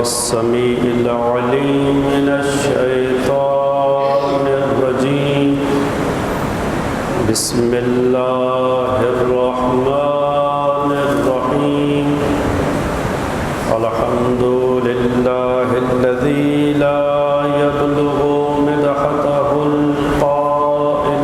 السميع العليم من الشيطان الرجيم بسم الله الرحمن الرحيم الحمد لله الذي لا يبلغ مدحته القائلون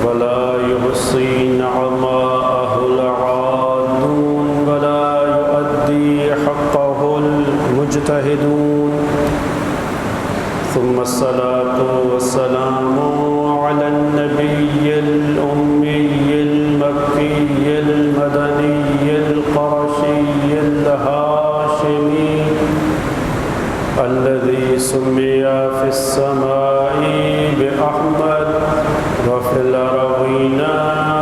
ولا يحصي نعماءه العادون ولا يؤدي حقه المجتهدون ثم الصلاة والسلام على النبي الأمي المكي المدني القرشي الهاشمي الذي سمي في السماء بأحمد وفي الأرضين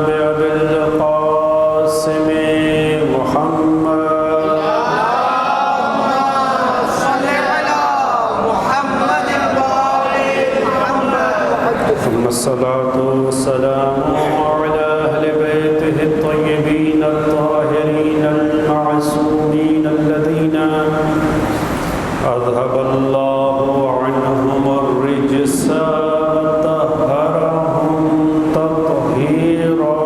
بأبي القاسم محمد ثم الصلاة والسلام على أهل بيته الطيبين الطاهرين المعصومين الذين أذهب الله عنهم الرجس وطهرهم تطهيرا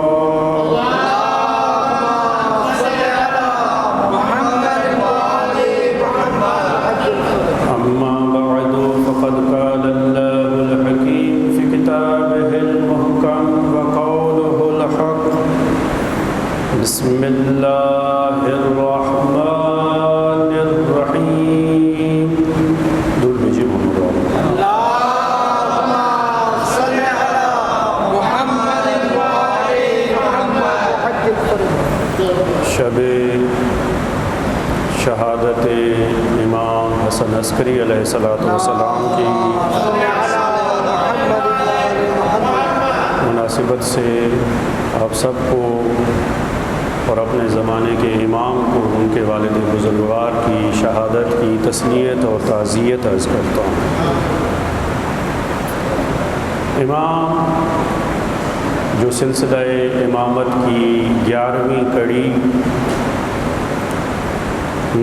أما بعد فقد قال الله الحكيم في كتابه المحكم وقوله الحق بسم الله الرحمن الرحيم دول بيجيب اللهم صل على محمد وآل محمد. شب شہادت امام حسن عسکری علیہ السلام کی مناسبت سے آپ سب کو اور اپنے زمانے کے امام کو ان کے والد بزرگوار کی شہادت کی تسلیت اور تعزیت عرض کرتا ہوں۔ امام جو سلسلہ امامت کی 11ویں کڑی،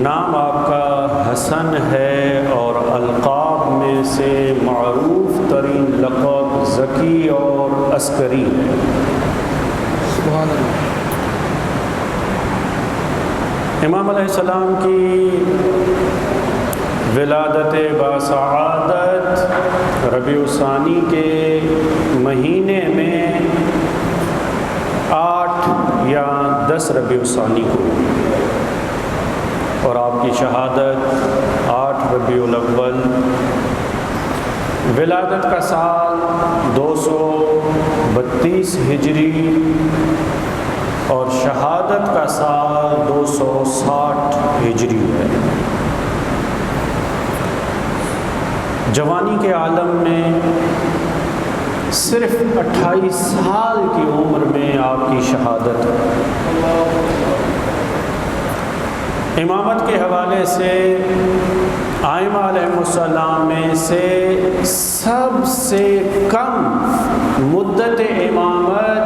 نام آپ کا حسن ہے اور القاب میں سے معروف ترین لقب ذکی اور عسکری ہے۔ سبحان اللہ۔ امام علیہ السلام کی ولادت باسعادت ربیع الثانی کے مہینے میں 8 یا 10 ربیع الثانی کو، اور آپ کی شہادت 8 ربیع الاول۔ ولادت کا سال 232 ہجری اور شہادت کا سال 260 ہجری ہے۔ جوانی کے عالم میں صرف 28 سال کی عمر میں آپ کی شہادت ہے۔ امامت کے حوالے سے ائمہ علیہ السلام میں سے سب سے کم مدت امامت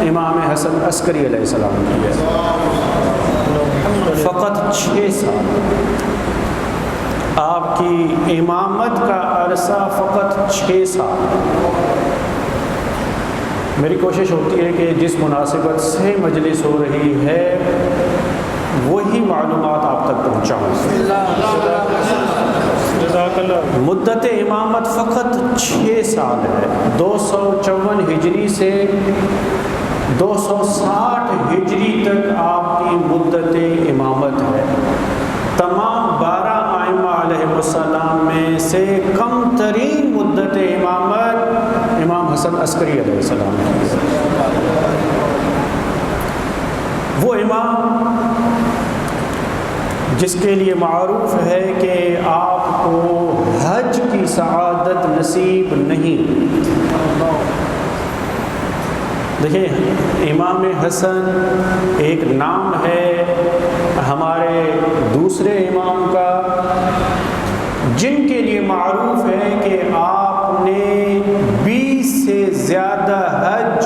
امام حسن عسکری علیہ السلام کی ہے، فقط 6 سال۔ آپ کی امامت کا عرصہ فقط 6 سال۔ میری کوشش ہوتی ہے کہ جس مناسبت سے مجلس ہو رہی ہے وہی معلومات آپ تک پہنچاؤں۔ مدت امامت فقط 6 سال ہے، 254 ہجری سے 260 ہجری تک آپ کی مدت امامت ہے۔ تمام 12 ائمہ علیہ السلام میں سے کم ترین مدت امامت امام حسن عسکری علیہ السلام کی ہے۔ وہ امام جس کے لیے معروف ہے کہ آپ کو حج کی سعادت نصیب نہیں۔ دیکھیں، امام حسن ایک نام ہے ہمارے دوسرے امام کا، جن کے لیے معروف ہے کہ آپ نے 20 سے زیادہ حج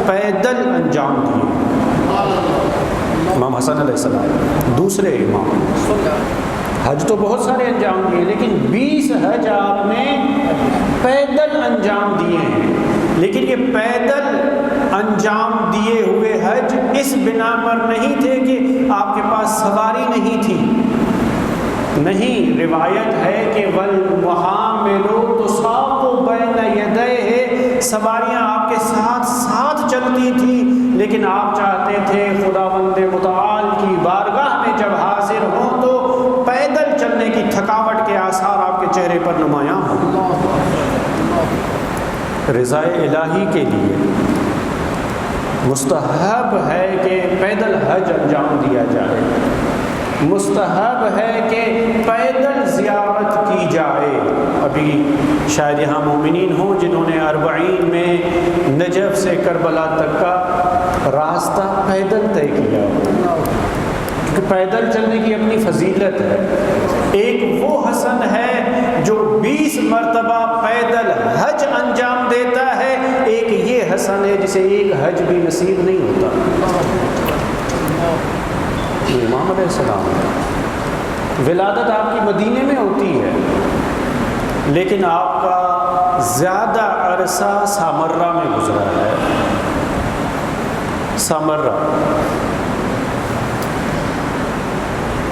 پیدل انجام دیے۔ امام حسن علیہ السلام دوسرے امام. حج تو بہت سارے انجام دیے لیکن 20 حج آپ نے پیدل انجام دیے ہیں. لیکن یہ پیدل انجام دیے ہوئے حج اس بنا پر نہیں تھے کہ آپ کے پاس سواری نہیں تھی. نہیں، روایت ہے کہ وَالْمُحَامِلُ تُسَاقُ بَيْنَ يَدَيْهِ، سواریاں آپ کے ساتھ ساتھ چلتی تھی لیکن آپ چاہتے تھے خداوند متعال کی بارگاہ میں جب حاضر ہوں تو پیدل چلنے کی تھکاوٹ کے آثار آپ کے چہرے پر نمایاں ہوں. رضا الہی کے لیے مستحب ہے کہ پیدل حج انجام دیا جائے. مستحب ہے کہ پیدل زیارت کی جائے. ابھی شاید یہاں مومنین ہوں جنہوں نے 40 میں نجف سے کربلا تک کا راستہ پیدل طے کیا، کیونکہ پیدل چلنے کی اپنی فضیلت ہے. ایک وہ حسن ہے جو 20 مرتبہ پیدل حج انجام دیتا ہے، ایک یہ حسن ہے جسے ایک حج بھی نصیب نہیں ہوتا. امام علیہ السلام ولادت آپ کی مدینے میں ہوتی ہے لیکن آپ کا زیادہ عرصہ سامرہ میں گزرا ہے. سامرہ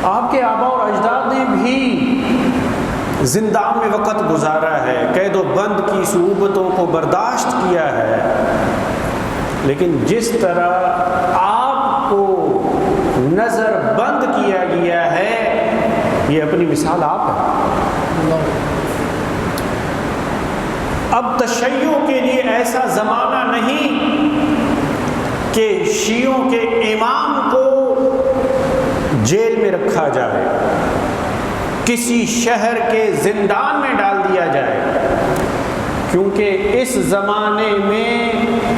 آپ کے آبا اور اجداد نے بھی زندان میں وقت گزارا ہے، قید و بند کی صعوبتوں کو برداشت کیا ہے. لیکن جس طرح آپ کو نظر بند کیا گیا ہے، یہ اپنی مثال آپ ہے. اب تشیع کے لیے ایسا زمانہ نہیں کہ شیعوں کے امام کو جیل میں رکھا جائے، کسی شہر کے زندان میں ڈال دیا جائے، کیونکہ اس زمانے میں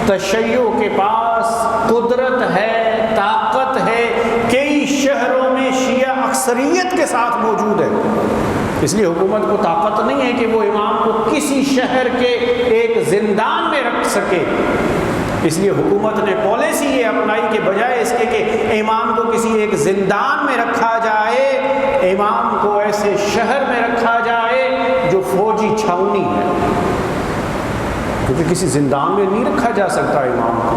تشیع کے پاس قدرت ہے، طاقت ہے. کئی شہروں میں شیعہ اکثریت کے ساتھ موجود ہے، اس لیے حکومت کو طاقت نہیں ہے کہ وہ امام کو کسی شہر کے ایک زندان میں رکھ سکے. اس لیے حکومت نے پالیسی یہ اپنائی کہ بجائے اس کے کہ امام کو کسی ایک زندان میں رکھا جائے، امام کو ایسے شہر میں رکھا جائے جو فوجی چھاؤنی ہے، کیونکہ کسی زندان میں نہیں رکھا جا سکتا امام کو.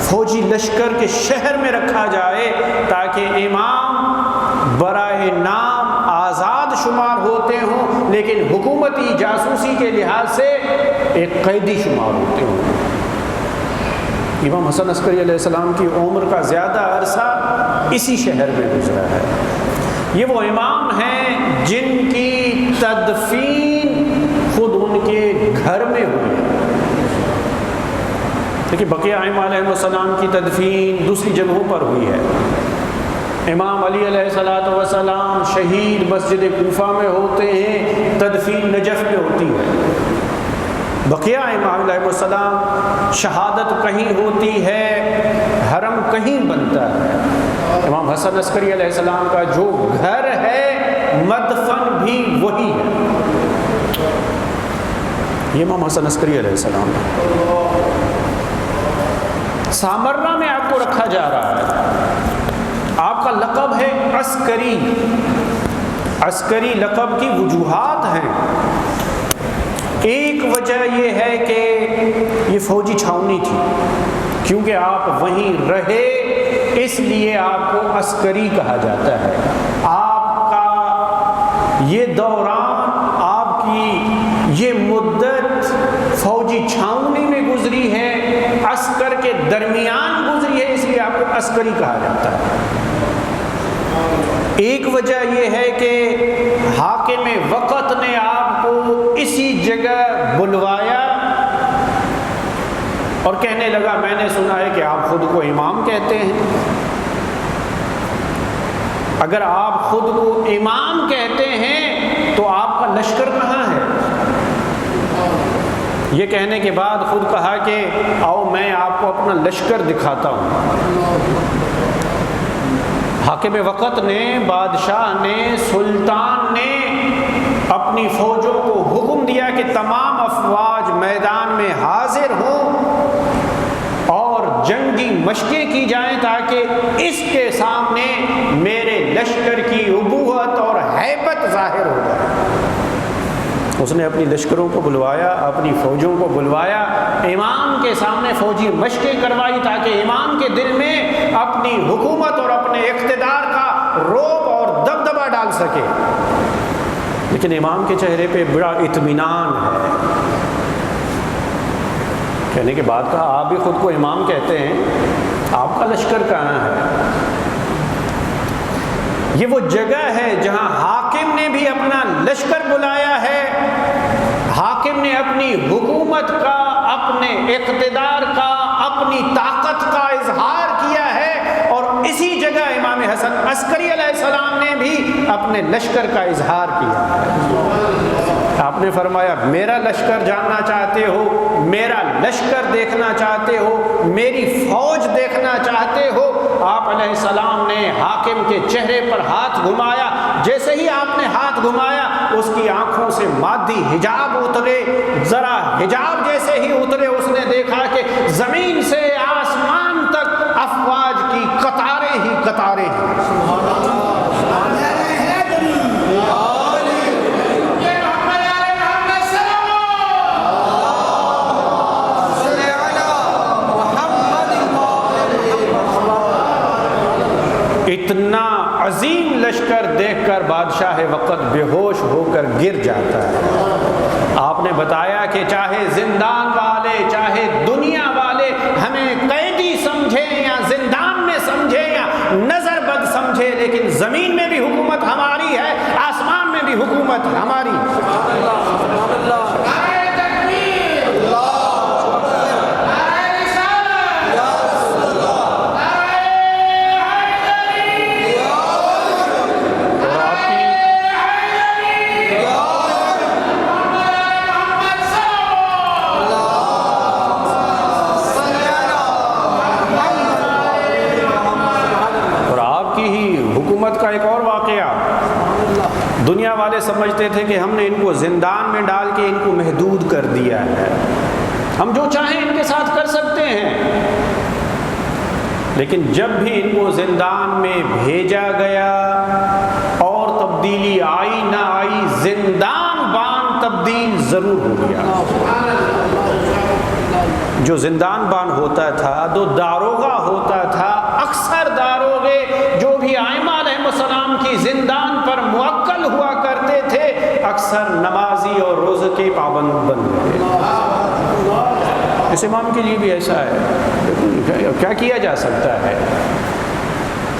فوجی لشکر کے شہر میں رکھا جائے تاکہ امام برائے نام آزاد شمار ہوتے ہوں لیکن حکومتی جاسوسی کے لحاظ سے ایک قیدی شمار ہوتے ہوں. امام حسن عسکری علیہ السلام کی عمر کا زیادہ عرصہ اسی شہر میں گزرا ہے. یہ وہ امام ہیں جن کی تدفین خود ان کے گھر میں ہوئی. دیکھیے بقیہ ائمہ علیہ السلام کی تدفین دوسری جگہوں پر ہوئی ہے. امام علی علیہ السلام شہید مسجد کوفہ میں ہوتے ہیں، تدفین نجف میں ہوتی ہے. بقیہ ائمہ علیہ السلام شہادت کہیں ہوتی ہے، حرم کہیں بنتا ہے. امام حسن عسکری علیہ السلام کا جو گھر ہے مدفن بھی وہی ہے. یہ امام حسن عسکری علیہ السلام سامرہ میں آپ کو رکھا جا رہا ہے. آپ کا لقب ہے عسکری. عسکری لقب کی وجوہات ہیں. ایک وجہ یہ ہے کہ یہ فوجی چھاؤنی تھی، کیونکہ آپ وہیں رہے اس لیے آپ کو عسکری کہا جاتا ہے. آپ کا یہ دوران، آپ کی یہ مدت فوجی چھاؤنی میں گزری ہے، عسکر کے درمیان گزری ہے، اس لیے آپ کو عسکری کہا جاتا ہے. ایک وجہ یہ ہے کہ حاکم وقت نے آپ کو اسی جگہ بلوایا اور کہنے لگا میں نے سنا ہے کہ آپ خود کو امام کہتے ہیں. اگر آپ خود کو امام کہتے ہیں تو آپ کا لشکر کہاں ہے؟ یہ کہنے کے بعد خود کہا کہ آؤ میں آپ کو اپنا لشکر دکھاتا ہوں. حاکم وقت نے، بادشاہ نے، سلطان نے اپنی فوجوں کو حکم دیا کہ تمام افواج میدان میں حاضر ہوں اور جنگی کی مشقیں کی جائیں تاکہ اس کے سامنے میرے لشکر کی ابوت اور ہیبت ظاہر ہو جائے۔ اس نے اپنی لشکروں کو بلوایا، اپنی فوجوں کو بلوایا، امام کے سامنے فوجی مشقیں کروائی تاکہ امام کے دل میں اپنی حکومت اور اپنے اقتدار کا رعب اور دبدبہ ڈال سکے۔ لیکن امام کے چہرے پہ بڑا اطمینان ہے۔ کہنے کے بعد کہا آپ بھی خود کو امام کہتے ہیں، آپ کا لشکر کہاں ہے؟ یہ وہ جگہ ہے جہاں حاکم نے بھی اپنا لشکر بلایا ہے، حاکم نے اپنی حکومت کا، اپنے اقتدار کا، اپنی طاقت کا اظہار کیا ہے، اور اسی جگہ امام حسن عسکری علیہ السلام نے بھی اپنے لشکر کا اظہار کیا ہے۔ آپ نے فرمایا میرا لشکر جاننا چاہتے ہو، میرا لشکر دیکھنا چاہتے ہو، میری فوج دیکھنا چاہتے ہو؟ آپ علیہ السلام نے حاکم کے چہرے پر ہاتھ گھمایا، جیسے ہی آپ نے ہاتھ گھمایا اس کی آنکھوں سے مادی حجاب اترے، ذرا حجاب جیسے ہی اترے اس نے دیکھا کہ زمین سے آسمان تک افواج کی قطاریں ہی قطاریں ہیں۔ اتنا عظیم لشکر دیکھ کر بادشاہ وقت بے ہوش ہو کر گر جاتا ہے۔ آپ نے بتایا کہ چاہے زندان والے، چاہے دنیا والے ہمیں قیدی سمجھیں یا زندان میں سمجھیں یا نظر بد سمجھے، لیکن زمین میں بھی حکومت ہماری ہے، آسمان میں بھی حکومت ہماری ہے۔ کا ایک اور واقعہ، دنیا والے سمجھتے تھے کہ ہم نے ان کو زندان میں ڈال کے ان کو محدود کر دیا ہے، ہم جو چاہیں ان کے ساتھ کر سکتے ہیں، لیکن جب بھی ان کو زندان میں بھیجا گیا اور تبدیلی آئی نہ آئی، زندان بان تبدیل ضرور ہو گیا۔ جو زندان بان ہوتا تھا، جو داروغہ ہوتا تھا، اکثر داروغے جو بھی ائمہ علیہ السلام کی زندان پر موکل ہوا کرتے تھے، اکثر نمازی اور روزے کے پابند بن گئے۔ اس امام کے لیے بھی ایسا ہے، کیا کیا جا سکتا ہے؟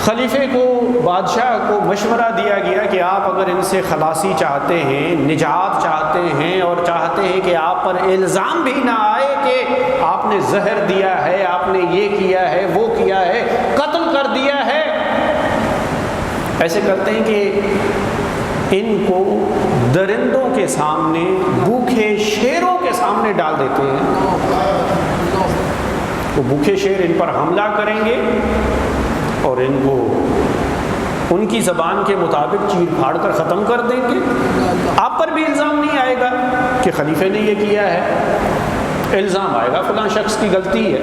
خلیفے کو، بادشاہ کو مشورہ دیا گیا کہ آپ اگر ان سے خلاصی چاہتے ہیں، نجات چاہتے ہیں، اور چاہتے ہیں کہ آپ پر الزام بھی نہ آئے کہ آپ نے زہر دیا ہے، آپ نے یہ کیا ہے، وہ کیا ہے، قتل کر دیا ہے، ایسے کرتے ہیں کہ ان کو درندوں کے سامنے، بھوکے شیروں کے سامنے ڈال دیتے ہیں، وہ بھوکے شیر ان پر حملہ کریں گے اور ان کو ان کی زبان کے مطابق چیر پھاڑ کر ختم کر دیں گے۔ آپ پر بھی الزام نہیں آئے گا کہ خلیفے نے یہ کیا ہے، الزام آئے گا فلاں شخص کی غلطی ہے۔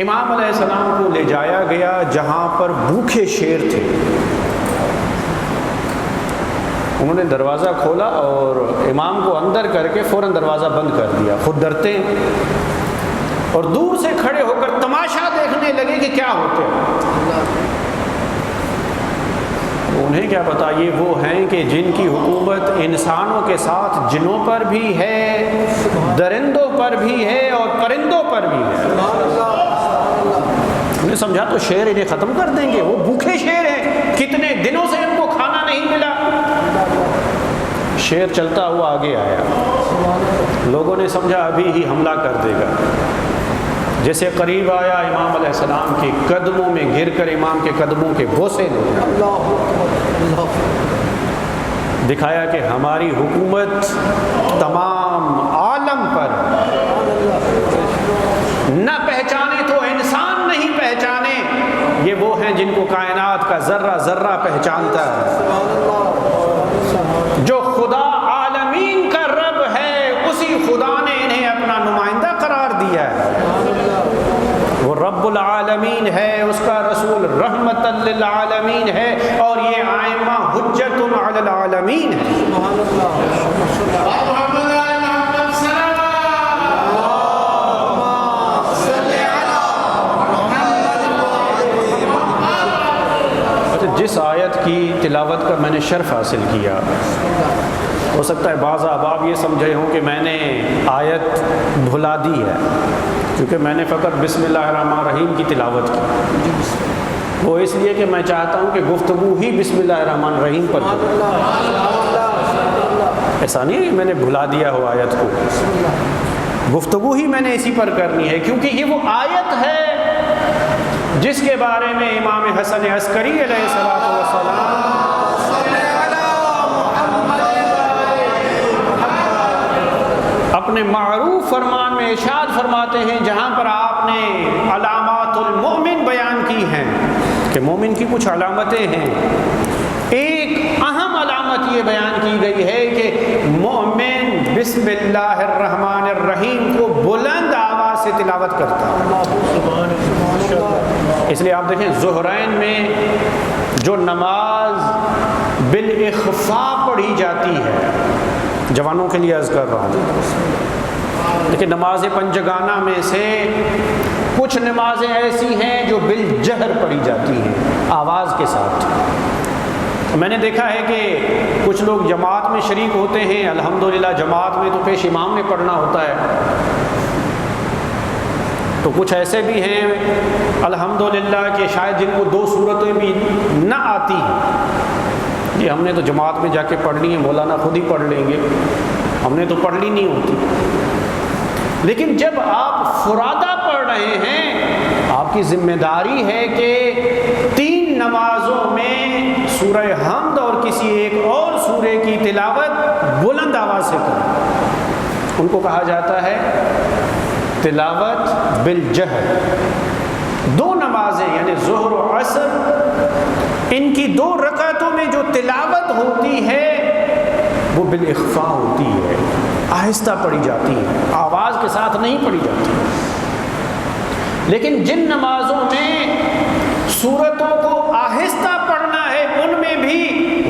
امام علیہ السلام کو لے جایا گیا جہاں پر بھوکے شیر تھے، انہوں نے دروازہ کھولا اور امام کو اندر کر کے فوراً دروازہ بند کر دیا، خود ڈرتے ہیں، اور دور سے کھڑے ہو کر تماشا دیکھنے لگے کہ کیا ہوتے ہیں۔ انہیں کیا پتا یہ وہ ہیں کہ جن کی حکومت انسانوں کے ساتھ جنوں پر بھی ہے، درندوں پر بھی ہے اور پرندوں پر بھی ہے۔ انہیں سمجھا تو شیر انہیں ختم کر دیں گے، وہ بھوکے شیر ہیں، کتنے دنوں سے ان کو کھانا نہیں ملا۔ شیر چلتا ہوا آگے آیا، لوگوں نے سمجھا ابھی ہی حملہ کر دے گا، جیسے قریب آیا امام علیہ السلام کے قدموں میں گر کر امام کے قدموں کے بوسے لے دکھایا کہ ہماری حکومت تمام عالم پر، نہ پہچانے تو انسان نہیں پہچانے، یہ وہ ہیں جن کو کائنات کا ذرہ ذرہ پہچانتا ہے۔ جو خدا عالمین کا رب ہے، اسی خدا نے انہیں اپنا نمائندہ قرار دیا ہے۔ العالمین ہے، اس کا رسول رحمت للعالمین ہے، اور یہ آئمہ حجت علی العالمین ہے۔ سبحان اللہ۔ جس آیت کی تلاوت کا میں نے شرف حاصل کیا، ہو سکتا ہے بعض احباب یہ سمجھے ہوں کہ میں نے آیت بھلا دی ہے، کیونکہ میں نے فقط بسم اللہ الرحمن الرحیم کی تلاوت کی۔ وہ اس لیے کہ میں چاہتا ہوں کہ گفتگو ہی بسم اللہ الرحمن الرحیم پر ہو۔ ایسا نہیں ہے کہ میں نے بھلا دیا ہو آیت کو، گفتگو ہی میں نے اسی پر کرنی ہے، کیونکہ یہ وہ آیت ہے جس کے بارے میں امام حسن عسکری علیہ السلام اپنے معروف فرمان میں ارشاد فرماتے ہیں، جہاں پر آپ نے علامات المؤمن بیان کی ہیں کہ مومن کی کچھ علامتیں ہیں۔ ایک اہم علامت یہ بیان کی گئی ہے کہ مومن بسم اللہ الرحمن الرحیم کو بلند آواز سے تلاوت کرتا ہے۔ اس لیے آپ دیکھیں ظہرین میں جو نماز بالاخفاء پڑھی جاتی ہے، جوانوں کے لیے عرض کر رہا ہوں، لیکن نماز پنجگانہ میں سے کچھ نمازیں ایسی ہیں جو بالجہر پڑھی جاتی ہیں، آواز کے ساتھ۔ میں نے دیکھا ہے کہ کچھ لوگ جماعت میں شریک ہوتے ہیں، الحمدللہ جماعت میں تو پیش امام نے پڑھنا ہوتا ہے، تو کچھ ایسے بھی ہیں الحمدللہ کہ شاید جن کو 2 صورتیں بھی نہ آتی ہیں، جی ہم نے تو جماعت میں جا کے پڑھنی ہے، مولانا خود ہی پڑھ لیں گے، ہم نے تو پڑھ لی نہیں ہوتی۔ لیکن جب آپ فرادہ پڑھ رہے ہیں، آپ کی ذمہ داری ہے کہ 3 نمازوں میں سورہ حمد اور کسی ایک اور سورے کی تلاوت بلند آواز سے کریں۔ ان کو کہا جاتا ہے تلاوت بالجہر۔ 2 نمازیں یعنی ظہر و عصر، ان کی 2 رکعتوں میں جو تلاوت ہوتی ہے وہ بالاخفاء ہوتی ہے، آہستہ پڑھی جاتی ہے، آواز کے ساتھ نہیں پڑھی جاتی۔ لیکن جن نمازوں میں سورتوں کو آہستہ پڑھنا ہے، ان میں بھی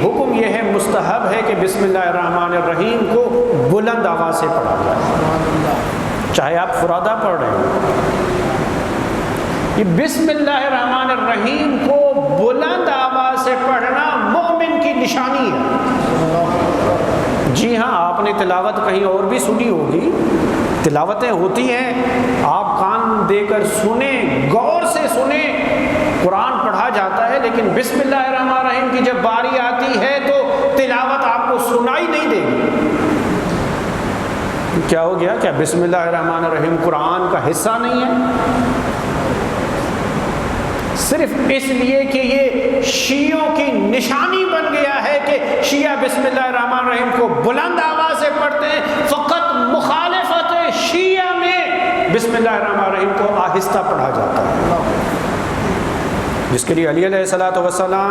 حکم یہ ہے، مستحب ہے کہ بسم اللہ الرحمن الرحیم کو بلند آواز سے پڑھا جائے، چاہے آپ فرادہ پڑھ رہے ہیں۔ یہ بسم اللہ الرحمن الرحیم کو بلند آواز سے پڑھنا مومن کی نشانی ہے۔ جی ہاں، آپ نے تلاوت کہیں اور بھی سنی ہوگی، تلاوتیں ہوتی ہیں، آپ کان دے کر سنیں، غور سے سنیں، قرآن پڑھا جاتا ہے، لیکن بسم اللہ الرحمن الرحیم کی جب باری آتی ہے تو تلاوت آپ کو سنائی نہیں دے گی۔ کیا ہو گیا؟ کیا بسم اللہ الرحمن الرحیم قرآن کا حصہ نہیں ہے؟ صرف اس لیے کہ یہ شیعوں کی نشانی بن گیا ہے کہ شیعہ بسم اللہ الرحمن الرحیم کو بلند آواز سے پڑھتے ہیں، فقط مخالفت شیعہ میں بسم اللہ الرحمن الرحیم کو آہستہ پڑھا جاتا ہے، جس کے لیے علی علیہ السلام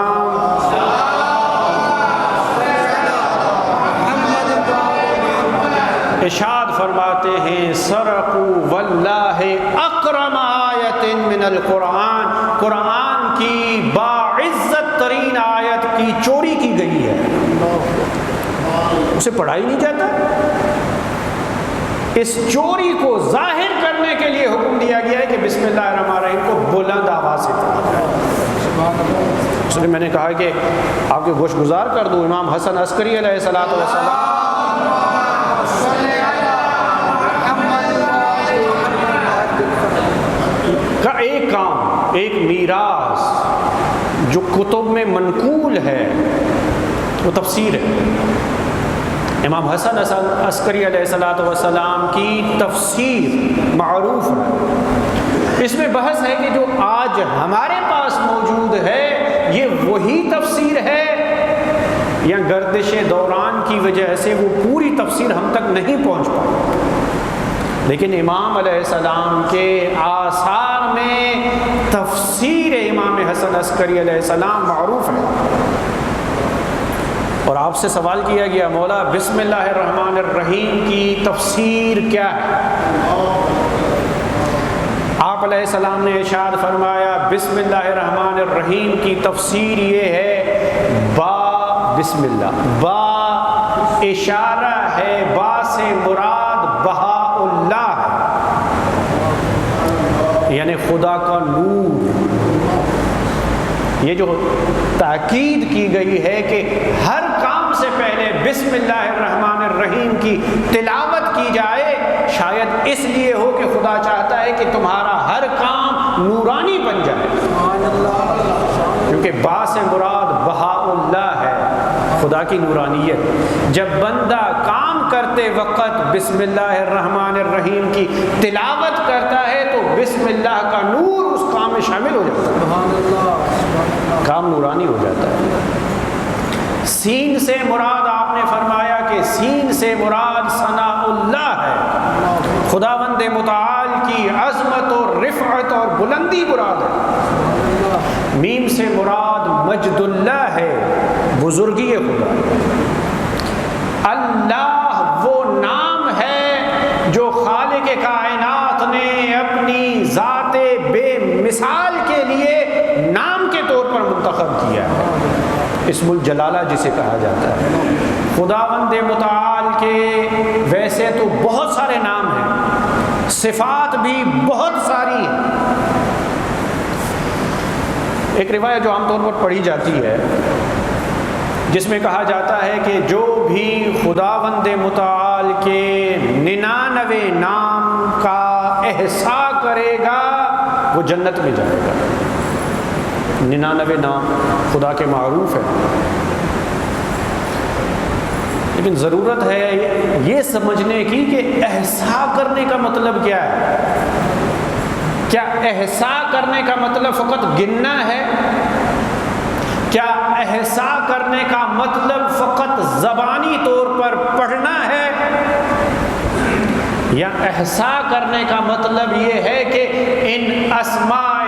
ارشاد فرماتے ہیں، سرقوا واللہ اکرم آیت من القرآن، قرآن کی باعزت ترین آیت کی چوری کی گئی ہے، اسے پڑھا ہی نہیں جاتا۔ اس چوری کو ظاہر کرنے کے لیے حکم دیا گیا ہے کہ بسم اللہ الرحمن الرحیم کو بلند آواز سے پڑھا جائے۔ اس لیے میں نے کہا کہ آپ کے گوش گزار کر دوں، امام حسن عسکری علیہ السلام کا ایک کام، ایک میراث جو کتب میں منقول ہے، وہ تفسیر ہے۔ امام حسن عسکری علیہ السلام کی تفسیر معروف ہے۔ اس میں بحث ہے کہ جو آج ہمارے پاس موجود ہے یہ وہی تفسیر ہے یا گردش دوران کی وجہ سے وہ پوری تفسیر ہم تک نہیں پہنچ پائی، لیکن امام علیہ السلام کے آثار میں تفسیر امام حسن عسکری علیہ السلام معروف ہے۔ اور آپ سے سوال کیا گیا، مولا بسم اللہ الرحمن الرحیم کی تفسیر کیا ہے؟ آپ آپ علیہ السلام نے ارشاد فرمایا بسم اللہ الرحمن الرحیم کی تفسیر یہ ہے با بسم اللہ، با اشارہ ہے، با سے مراد بہاء اللہ ہے، یعنی خدا کا نور۔ یہ جو تاکید کی گئی ہے کہ ہر کام سے پہلے بسم اللہ الرحمن الرحیم کی تلاوت کی جائے، شاید اس لیے ہو کہ خدا چاہتا ہے کہ تمہارا ہر کام نورانی بن جائے، کیونکہ با سے مراد بہاء اللہ ہے، خدا کی نورانیت۔ جب بندہ کام کرتے وقت بسم اللہ الرحمن الرحیم کی تلاوت کرتا ہے تو بسم اللہ کا نور اس کام میں شامل ہو جاتا ہے، کام نورانی ہو جاتا ہے۔ سین سے مراد آپ نے فرمایا کہ سین سے مراد ثناء اللہ ہے، خداوند متعال کی عظمت اور رفعت اور بلندی مراد ہے۔ میم سے مراد مجد اللہ ہے، بزرگی خدا۔ اللہ وہ نام ہے جو خالق کائنات نے اپنی ذات بے مثال کے لیے نام کے طور پر منتخب کیا ہے، اسم الجلالہ جسے کہا جاتا ہے۔ خداوند متعال کے ویسے تو بہت سارے نام ہیں، صفات بھی بہت ساری ہیں۔ ایک روایت جو عام طور پر پڑھی جاتی ہے جس میں کہا جاتا ہے کہ جو بھی خداوند متعال کے 99 نام کا احصاء کرے گا وہ جنت میں جائے گا۔ 99 نام خدا کے معروف ہیں، لیکن ضرورت ہے یہ سمجھنے کی کہ احصاء کرنے کا مطلب کیا ہے۔ کیا احصاء کرنے کا مطلب فقط گننا ہے؟ کیا احصاء کرنے کا مطلب فقط زبانی طور پر پڑھنا ہے؟ یا احصاء کرنے کا مطلب یہ ہے کہ ان اسماء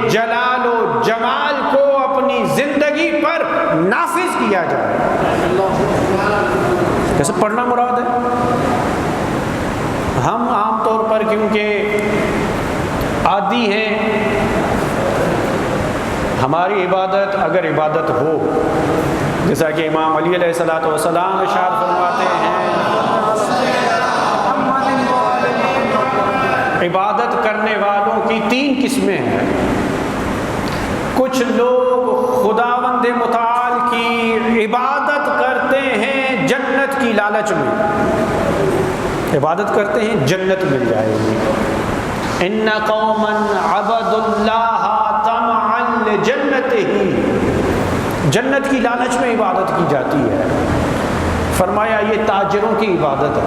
جلال و جمال کو اپنی زندگی پر نافذ کیا جائے؟ کیسے پڑھنا مراد ہے؟ ہم عام طور پر کیونکہ عادی ہیں، ہماری عبادت اگر عبادت ہو، جیسا کہ امام علی علیہ السلام ارشاد فرماتے ہیں عبادت کرنے والوں کی 3 قسمیں ہیں۔ کچھ لوگ خداوند متعال کی عبادت کرتے ہیں جنت کی لالچ میں، عبادت کرتے ہیں جنت مل جائے گی۔ ان قوما عبدوا اللہ طمعا لجنتہ، جنت کی لالچ میں عبادت کی جاتی ہے۔ فرمایا یہ تاجروں کی عبادت ہے،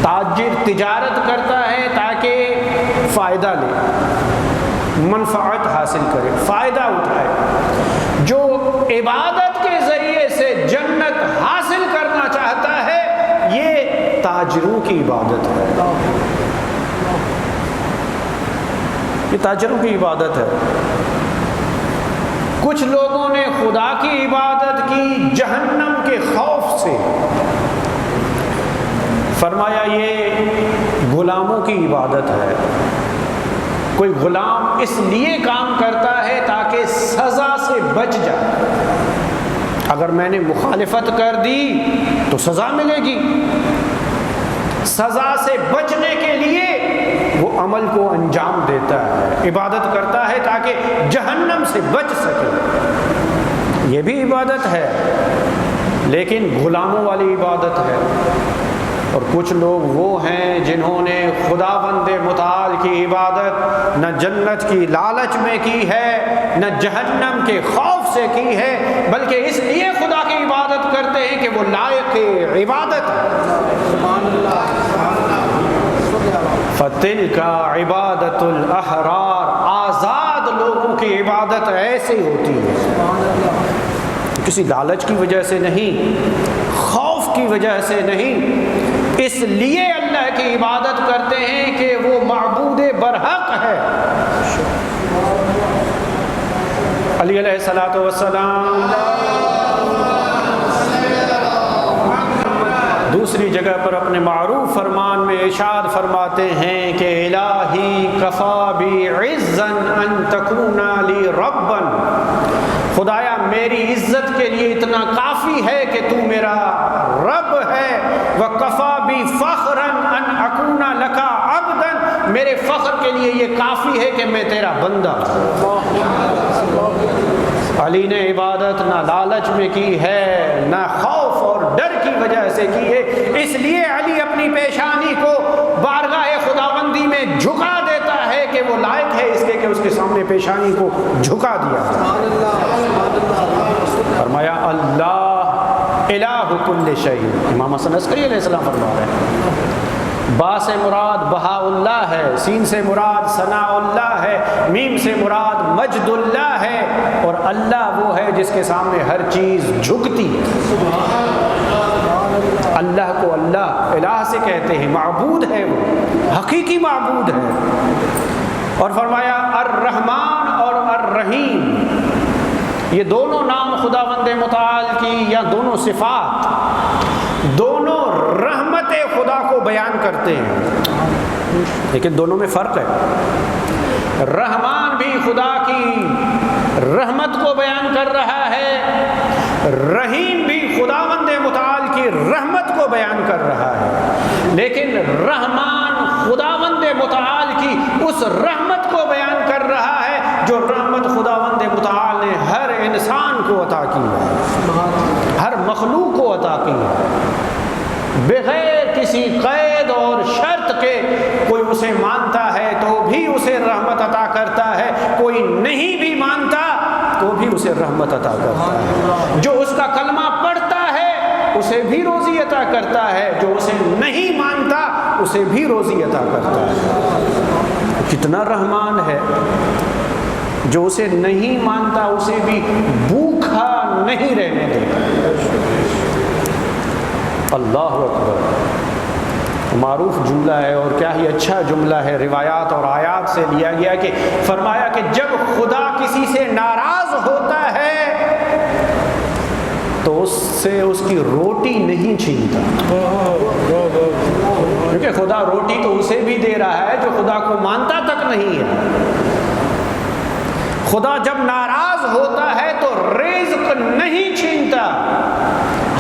تاجر تجارت کرتا ہے تاکہ فائدہ لے، منفعت حاصل کرے، فائدہ اٹھائے۔ جو عبادت کے ذریعے سے جنت حاصل کرنا چاہتا ہے یہ تاجروں کی عبادت ہے، یہ تاجروں کی عبادت ہے۔ کچھ لوگوں نے خدا کی عبادت کی جہنم کے خوف سے، فرمایا یہ غلاموں کی عبادت ہے۔ کوئی غلام اس لیے کام کرتا ہے تاکہ سزا سے بچ جائے، اگر میں نے مخالفت کر دی تو سزا ملے گی، سزا سے بچنے کے لیے وہ عمل کو انجام دیتا ہے، عبادت کرتا ہے تاکہ جہنم سے بچ سکے، یہ بھی عبادت ہے لیکن غلاموں والی عبادت ہے۔ اور کچھ لوگ وہ ہیں جنہوں نے خداوند متعال کی عبادت نہ جنت کی لالچ میں کی ہے نہ جہنم کے خوف سے کی ہے، بلکہ اس لیے خدا کی عبادت کرتے ہیں کہ وہ لائق عبادت ہے۔ فَتِلْكَ عِبَادَةُ الْأَحْرَارِ، آزاد لوگوں کی عبادت ایسے ہوتی ہے، کسی لالچ کی وجہ سے نہیں، خوف کی وجہ سے نہیں، اس لیے اللہ کی عبادت کرتے ہیں کہ وہ معبود برحق ہے۔ علی علیہ السلام دوسری جگہ پر اپنے معروف فرمان میں ارشاد فرماتے ہیں کہ الہی کفا بی عزا ان تکون لی ربا، خدایا میری عزت کے لیے اتنا کافی ہے کہ تو میرا رب ہے، وکفا بی فخرا ان اکون لک عبدا، میرے فخر کے لیے یہ کافی ہے کہ میں تیرا بندہ۔ علی نے عبادت نہ لالچ میں کی ہے، نہ خوف اور ڈر کی وجہ سے کی ہے، اس لیے علی اپنی پیشانی کو بارگاہ خداوندی میں جھکا دیتا ہے کہ وہ لائق ہے اس کے کہ اس کے سامنے پیشانی کو جھکا دیا۔ فرمایا اللہ الہ کل شیء، امام حسن عسکری علیہ السلام فرما رہے ہیں با سے مراد بہاء اللہ ہے، سین سے مراد ثناء اللہ ہے، میم سے مراد مجد اللہ ہے، اور اللہ وہ ہے جس کے سامنے ہر چیز جھکتی ہے۔ اللہ کو اللہ الہ سے کہتے ہیں، معبود ہے، وہ حقیقی معبود ہے۔ اور فرمایا الرحمن اور الرحیم، یہ دونوں نام خداوند متعال کی یا دونوں صفات دونوں رحمت خدا کو بیان کرتے ہیں، لیکن دونوں میں فرق ہے۔ رحمان بھی خدا کی رحمت کو بیان کر رہا ہے، رحیم بھی خداوند متعال کی رحمت کو بیان کر رہا ہے، لیکن رحمان خداوند متعال کی اس رحمت کو بیان کر رہا ہے جو رحمت خداوند متعال نے ہر انسان کو عطا کی ہے، ہر مخلوق کو عطا کی ہے، بغیر کسی قید اور شرط کے۔ کوئی اسے مانتا ہے تو بھی اسے رحمت عطا کرتا ہے، کوئی نہیں بھی مانتا تو بھی اسے رحمت عطا کرتا ہے، جو اس کا کلمہ پڑھتا ہے اسے بھی روزی عطا کرتا ہے، جو اسے نہیں مانتا اسے بھی روزی عطا کرتا ہے۔ کتنا رحمان ہے، جو اسے نہیں مانتا اسے بھی بھوکا نہیں رہنے دیتا۔ اللہ اکبر، معروف جملہ ہے اور کیا ہی اچھا جملہ ہے، روایات اور آیات سے لیا گیا کہ فرمایا کہ جب خدا کسی سے ناراض ہوتا ہے تو اس سے اس کی روٹی نہیں چھینتا، کیونکہ خدا روٹی تو اسے بھی دے رہا ہے جو خدا کو مانتا تک نہیں ہے۔ خدا جب ناراض ہوتا ہے تو رزق نہیں چھینتا،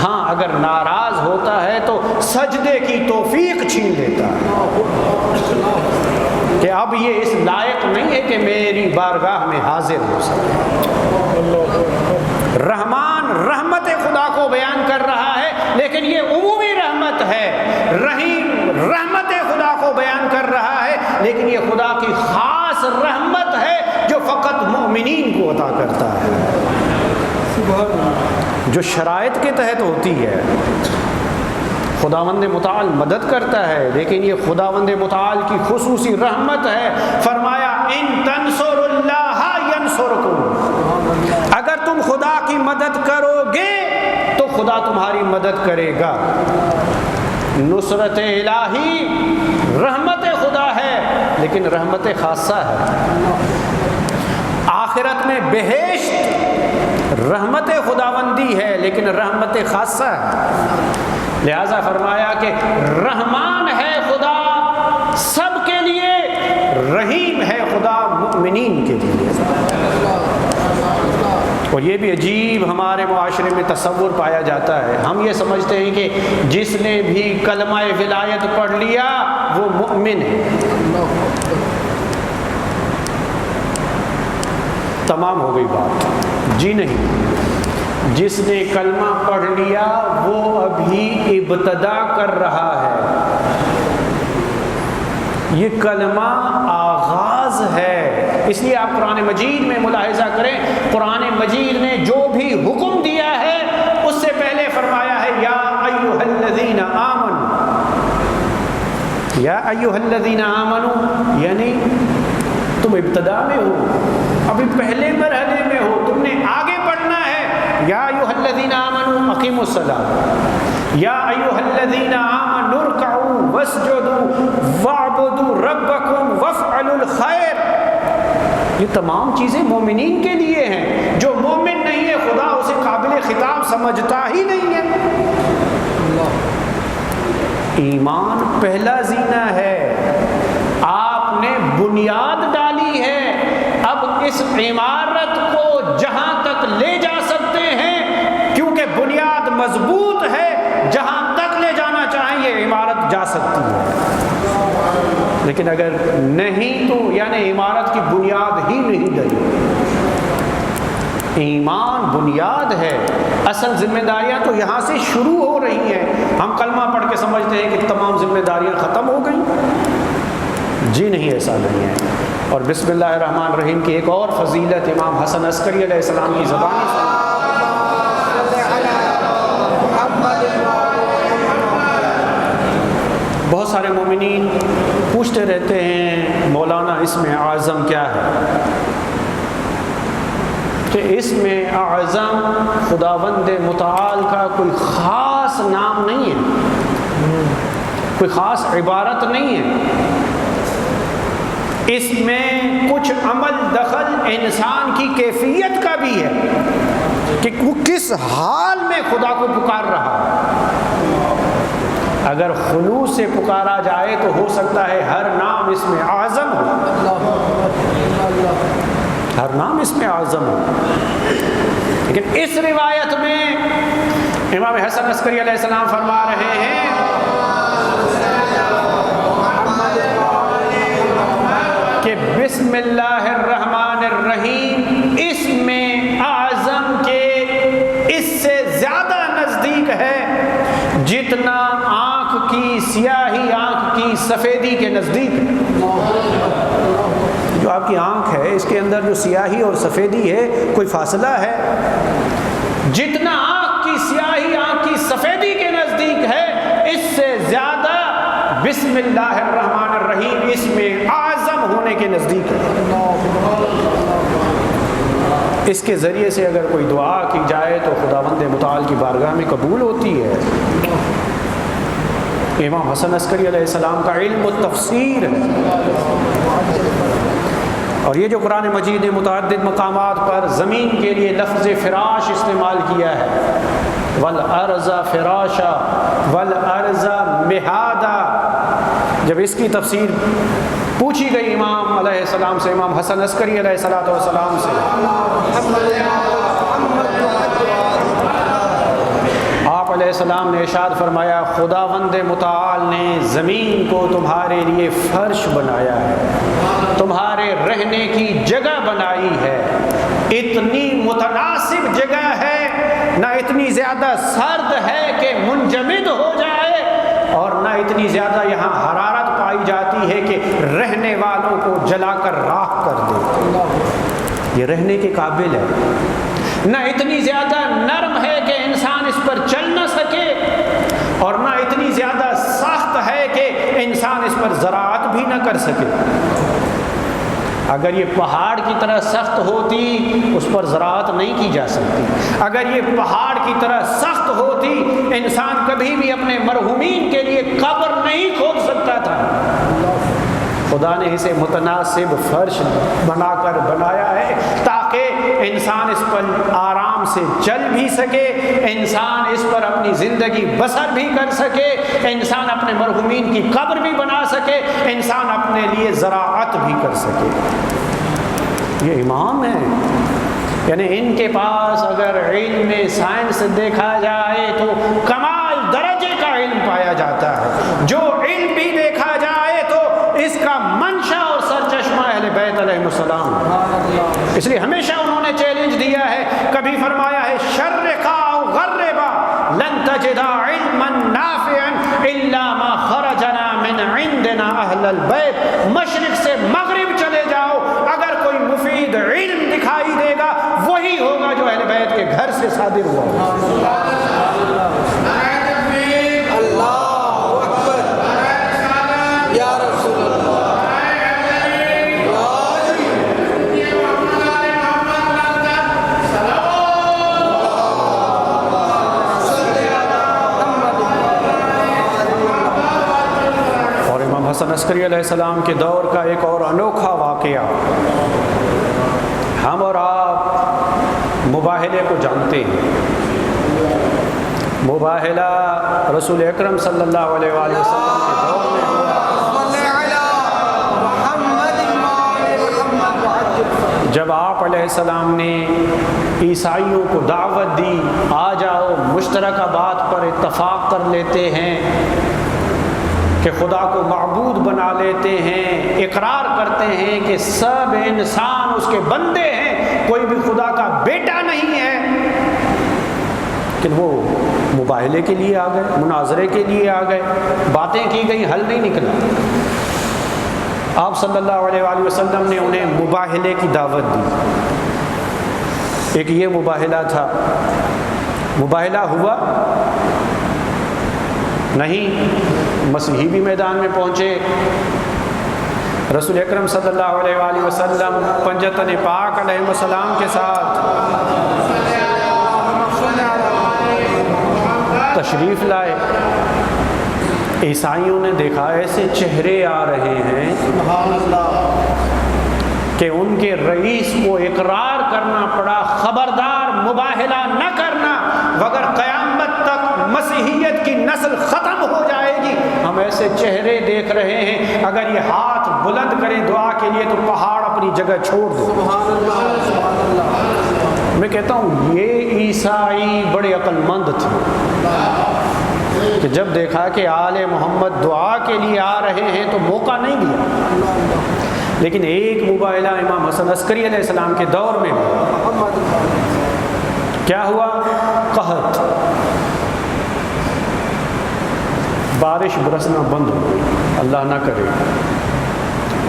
ہاں اگر ناراض ہوتا ہے تو سجدے کی توفیق چھین لیتا ہے کہ اب یہ اس لائق نہیں ہے کہ میری بارگاہ میں حاضر ہو سکے۔ رحمان رحمت خدا کو بیان کر رہا ہے، لیکن یہ عمومی رحمت ہے۔ رحیم رحمت خدا کو بیان کر رہا ہے، لیکن یہ خدا کی خاص رحمت ہے جو فقط مومنین کو عطا کرتا ہے، جو شرائط کے تحت ہوتی ہے۔ خداوند متعال مدد کرتا ہے، لیکن یہ خداوند متعال کی خصوصی رحمت ہے۔ فرمایا ان تنصر اللہ ینصرکم، اگر تم خدا کی مدد کرو گے تو خدا تمہاری مدد کرے گا۔ نصرت الہی رحمت خدا ہے، لیکن رحمت خاصہ ہے۔ آخرت میں بہشت رحمت خداوندی ہے، لیکن رحمت خاصہ ہے۔ لہذا فرمایا کہ رحمان ہے خدا سب کے لیے، رحیم ہے خدا مؤمنین کے لیے۔ اور یہ بھی عجیب ہمارے معاشرے میں تصور پایا جاتا ہے، ہم یہ سمجھتے ہیں کہ جس نے بھی کلمہ ولایت پڑھ لیا وہ مؤمن ہے، تمام ہو گئی بات۔ جی نہیں، جس نے کلمہ پڑھ لیا وہ ابھی ابتدا کر رہا ہے، یہ کلمہ آغاز ہے۔ اس لیے آپ قرآن مجید میں ملاحظہ کریں، قرآن مجید نے جو بھی حکم دیا ہے اس سے پہلے فرمایا ہے یا ایھا الذین آمنوا، یا ایھا الذین آمنوا، یعنی تم ابتدا میں ہو، ابھی پہلے مرحلے میں ہو، تم نے آگے بڑھنا ہے۔ یا ایھا الذین آمنوا اقیموا الصلاۃ، یا ایھا الذین آمنوا ارکعوا واسجدوا واعبدوا ربکم وافعلوا الخیر۔ یہ تمام چیزیں مومنین کے لیے ہیں، جو مومن نہیں ہے خدا اسے قابل خطاب سمجھتا ہی نہیں ہے۔ ایمان پہلا زینہ ہے، آپ نے بنیاد ڈالی ہے، اب اس عمارت کو جہاں تک لے جا سکتے ہیں کیونکہ بنیاد مضبوط ہے، جہاں تک لے جانا چاہیں یہ عمارت جا سکتی ہے، لیکن اگر نہیں تو یعنی عمارت کی بنیاد ہی نہیں ڈلی۔ ایمان بنیاد ہے، اصل ذمہ داریاں تو یہاں سے شروع ہو رہی ہیں۔ ہم کلمہ پڑھ کے سمجھتے ہیں کہ تمام ذمہ داریاں ختم ہو گئیں، جی نہیں، ایسا نہیں ہے۔ اور بسم اللہ الرحمن الرحیم کی ایک اور فضیلت امام حسن عسکری علیہ السلام کی زبانی سے بہت سارے مومنین پوچھتے رہتے ہیں مولانا اسم اعظم کیا ہے؟ کہ اسم اعظم خداوند متعال کا کوئی خاص نام نہیں ہے، کوئی خاص عبارت نہیں ہے، اس میں کچھ عمل دخل انسان کی کیفیت کا بھی ہے کہ وہ کس حال میں خدا کو پکار رہا ہے۔ اگر خلوص سے پکارا جائے تو ہو سکتا ہے ہر نام اسم اعظم ہو، ہر نام اسم اعظم ہو، لیکن اس روایت میں امام حسن عسکری علیہ السلام فرما رہے ہیں کہ بسم اللہ الرحمن الرحیم اسم اعظم کے اس سے زیادہ نزدیک ہے جتنا آنکھ کی سیاہی آنکھ کی سفیدی کے نزدیک ہے۔ جو آپ کی آنکھ ہے اس کے اندر جو سیاہی اور سفیدی ہے کوئی فاصلہ ہے؟ جتنا آنکھ کی سیاہی آنکھ کی سفیدی کے نزدیک ہے اس سے زیادہ بسم اللہ الرحمن الرحیم اس میں اعظم ہونے کے نزدیک ہے۔ اس کے ذریعے سے اگر کوئی دعا کی جائے تو خداوند متعال کی بارگاہ میں قبول ہوتی ہے۔ امام حسن عسکری علیہ السلام کا علم و تفسیر ہے، اور یہ جو قرآن مجید نے متعدد مقامات پر زمین کے لیے لفظ فراش استعمال کیا ہے، والارض فراشا والارض مہادا، جب اس کی تفسیر پوچھی گئی امام علیہ السلام سے، امام حسن عسکری علیہ السلام سے، آپ علیہ السلام نے ارشاد فرمایا خداوند متعال نے زمین کو تمہارے لیے فرش بنایا ہے، تمہارے رہنے کی جگہ بنائی ہے، اتنی متناسب جگہ ہے، نہ اتنی زیادہ سرد ہے کہ منجمد ہو جائے، اور نہ اتنی زیادہ یہاں حرارت پائی جاتی ہے کہ رہنے والوں کو جلا کر راکھ کر دے، یہ رہنے کے قابل ہے، نہ اتنی زیادہ نرم ہے کہ انسان اس پر چل نہ سکے، اور نہ اتنی زیادہ سخت ہے کہ انسان اس پر زراعت بھی نہ کر سکے۔ اگر یہ پہاڑ کی طرح سخت ہوتی اس پر زراعت نہیں کی جا سکتی، اگر یہ پہاڑ کی طرح سخت ہوتی انسان کبھی بھی اپنے مرحومین کے لیے قبر نہیں کھود سکتا تھا۔ خدا نے اسے متناسب فرش بنا کر بنایا ہے تاکہ انسان اس پر آرام سے چل بھی سکے، انسان اس پر اپنی زندگی بسر بھی کر سکے، انسان اپنے مرحومین کی قبر بھی بنا سکے، انسان اپنے لیے زراعت بھی کر سکے۔ یہ امام ہے، یعنی ان کے پاس اگر علم سائنس دیکھا جائے تو کمال درجے کا علم پایا جاتا ہے، جو علم بھی دیکھا جائے تو اس کا منشا اور سرچشمہ اہل بیت علیہ السلام ہے۔ اس لیے ہمیشہ انہوں نے چیلنج دیا ہے، کبھی فرمایا ہے شرقا او غربا لن تجد علما نافعا الا ما خرجنا من عندنا اہل البیت، مشرق سے مغرب چلے جاؤ، اگر کوئی مفید علم دکھائی دے گا وہی ہوگا جو اہل بیت کے گھر سے صادر ہوا۔ حسن عسکری علیہ السلام کے دور کا ایک اور انوکھا واقعہ، ہم اور آپ مباہلے کو جانتے ہیں، مباہلہ رسول اکرم صلی اللہ علیہ وآلہ وسلم کے دور میں ہوا۔ جب آپ علیہ السلام نے عیسائیوں کو دعوت دی، آ جاؤ مشترکہ بات پر اتفاق کر لیتے ہیں کہ خدا کو معبود بنا لیتے ہیں، اقرار کرتے ہیں کہ سب انسان اس کے بندے ہیں، کوئی بھی خدا کا بیٹا نہیں ہے، لیکن وہ مباہلے کے لیے آ گئے، مناظرے کے لیے آ گئے، باتیں کی گئی، حل نہیں نکلا۔ آپ صلی اللہ علیہ وآلہ وسلم نے انہیں مباہلے کی دعوت دی۔ ایک یہ مباہلہ تھا، مباہلہ ہوا نہیں، مسیحی بھی میدان میں پہنچے۔ رسول اکرم صلی اللہ علیہ وآلہ وسلم پنجتن پاک علیہ السلام کے ساتھ تشریف لائے۔ عیسائیوں نے دیکھا ایسے چہرے آ رہے ہیں کہ ان کے رئیس کو اقرار کرنا پڑا، خبردار مباہلہ نہ کرنا، وگر قیامت تک مسیحیت کی نسل ختم ہو جائے گی۔ ہم ایسے چہرے دیکھ رہے ہیں، اگر یہ ہاتھ بلند کریں دعا کے لیے تو پہاڑ اپنی جگہ چھوڑ دیں۔ میں کہتا ہوں یہ عیسائی بڑے عقل مند تھے کہ جب دیکھا کہ آل محمد دعا کے لیے آ رہے ہیں تو موقع نہیں دیا۔ لیکن ایک مباہلہ امام حسن عسکری علیہ السلام کے دور میں کیا ہوا؟ قحط، بارش برسنا بند ہو گئی، اللہ نہ کرے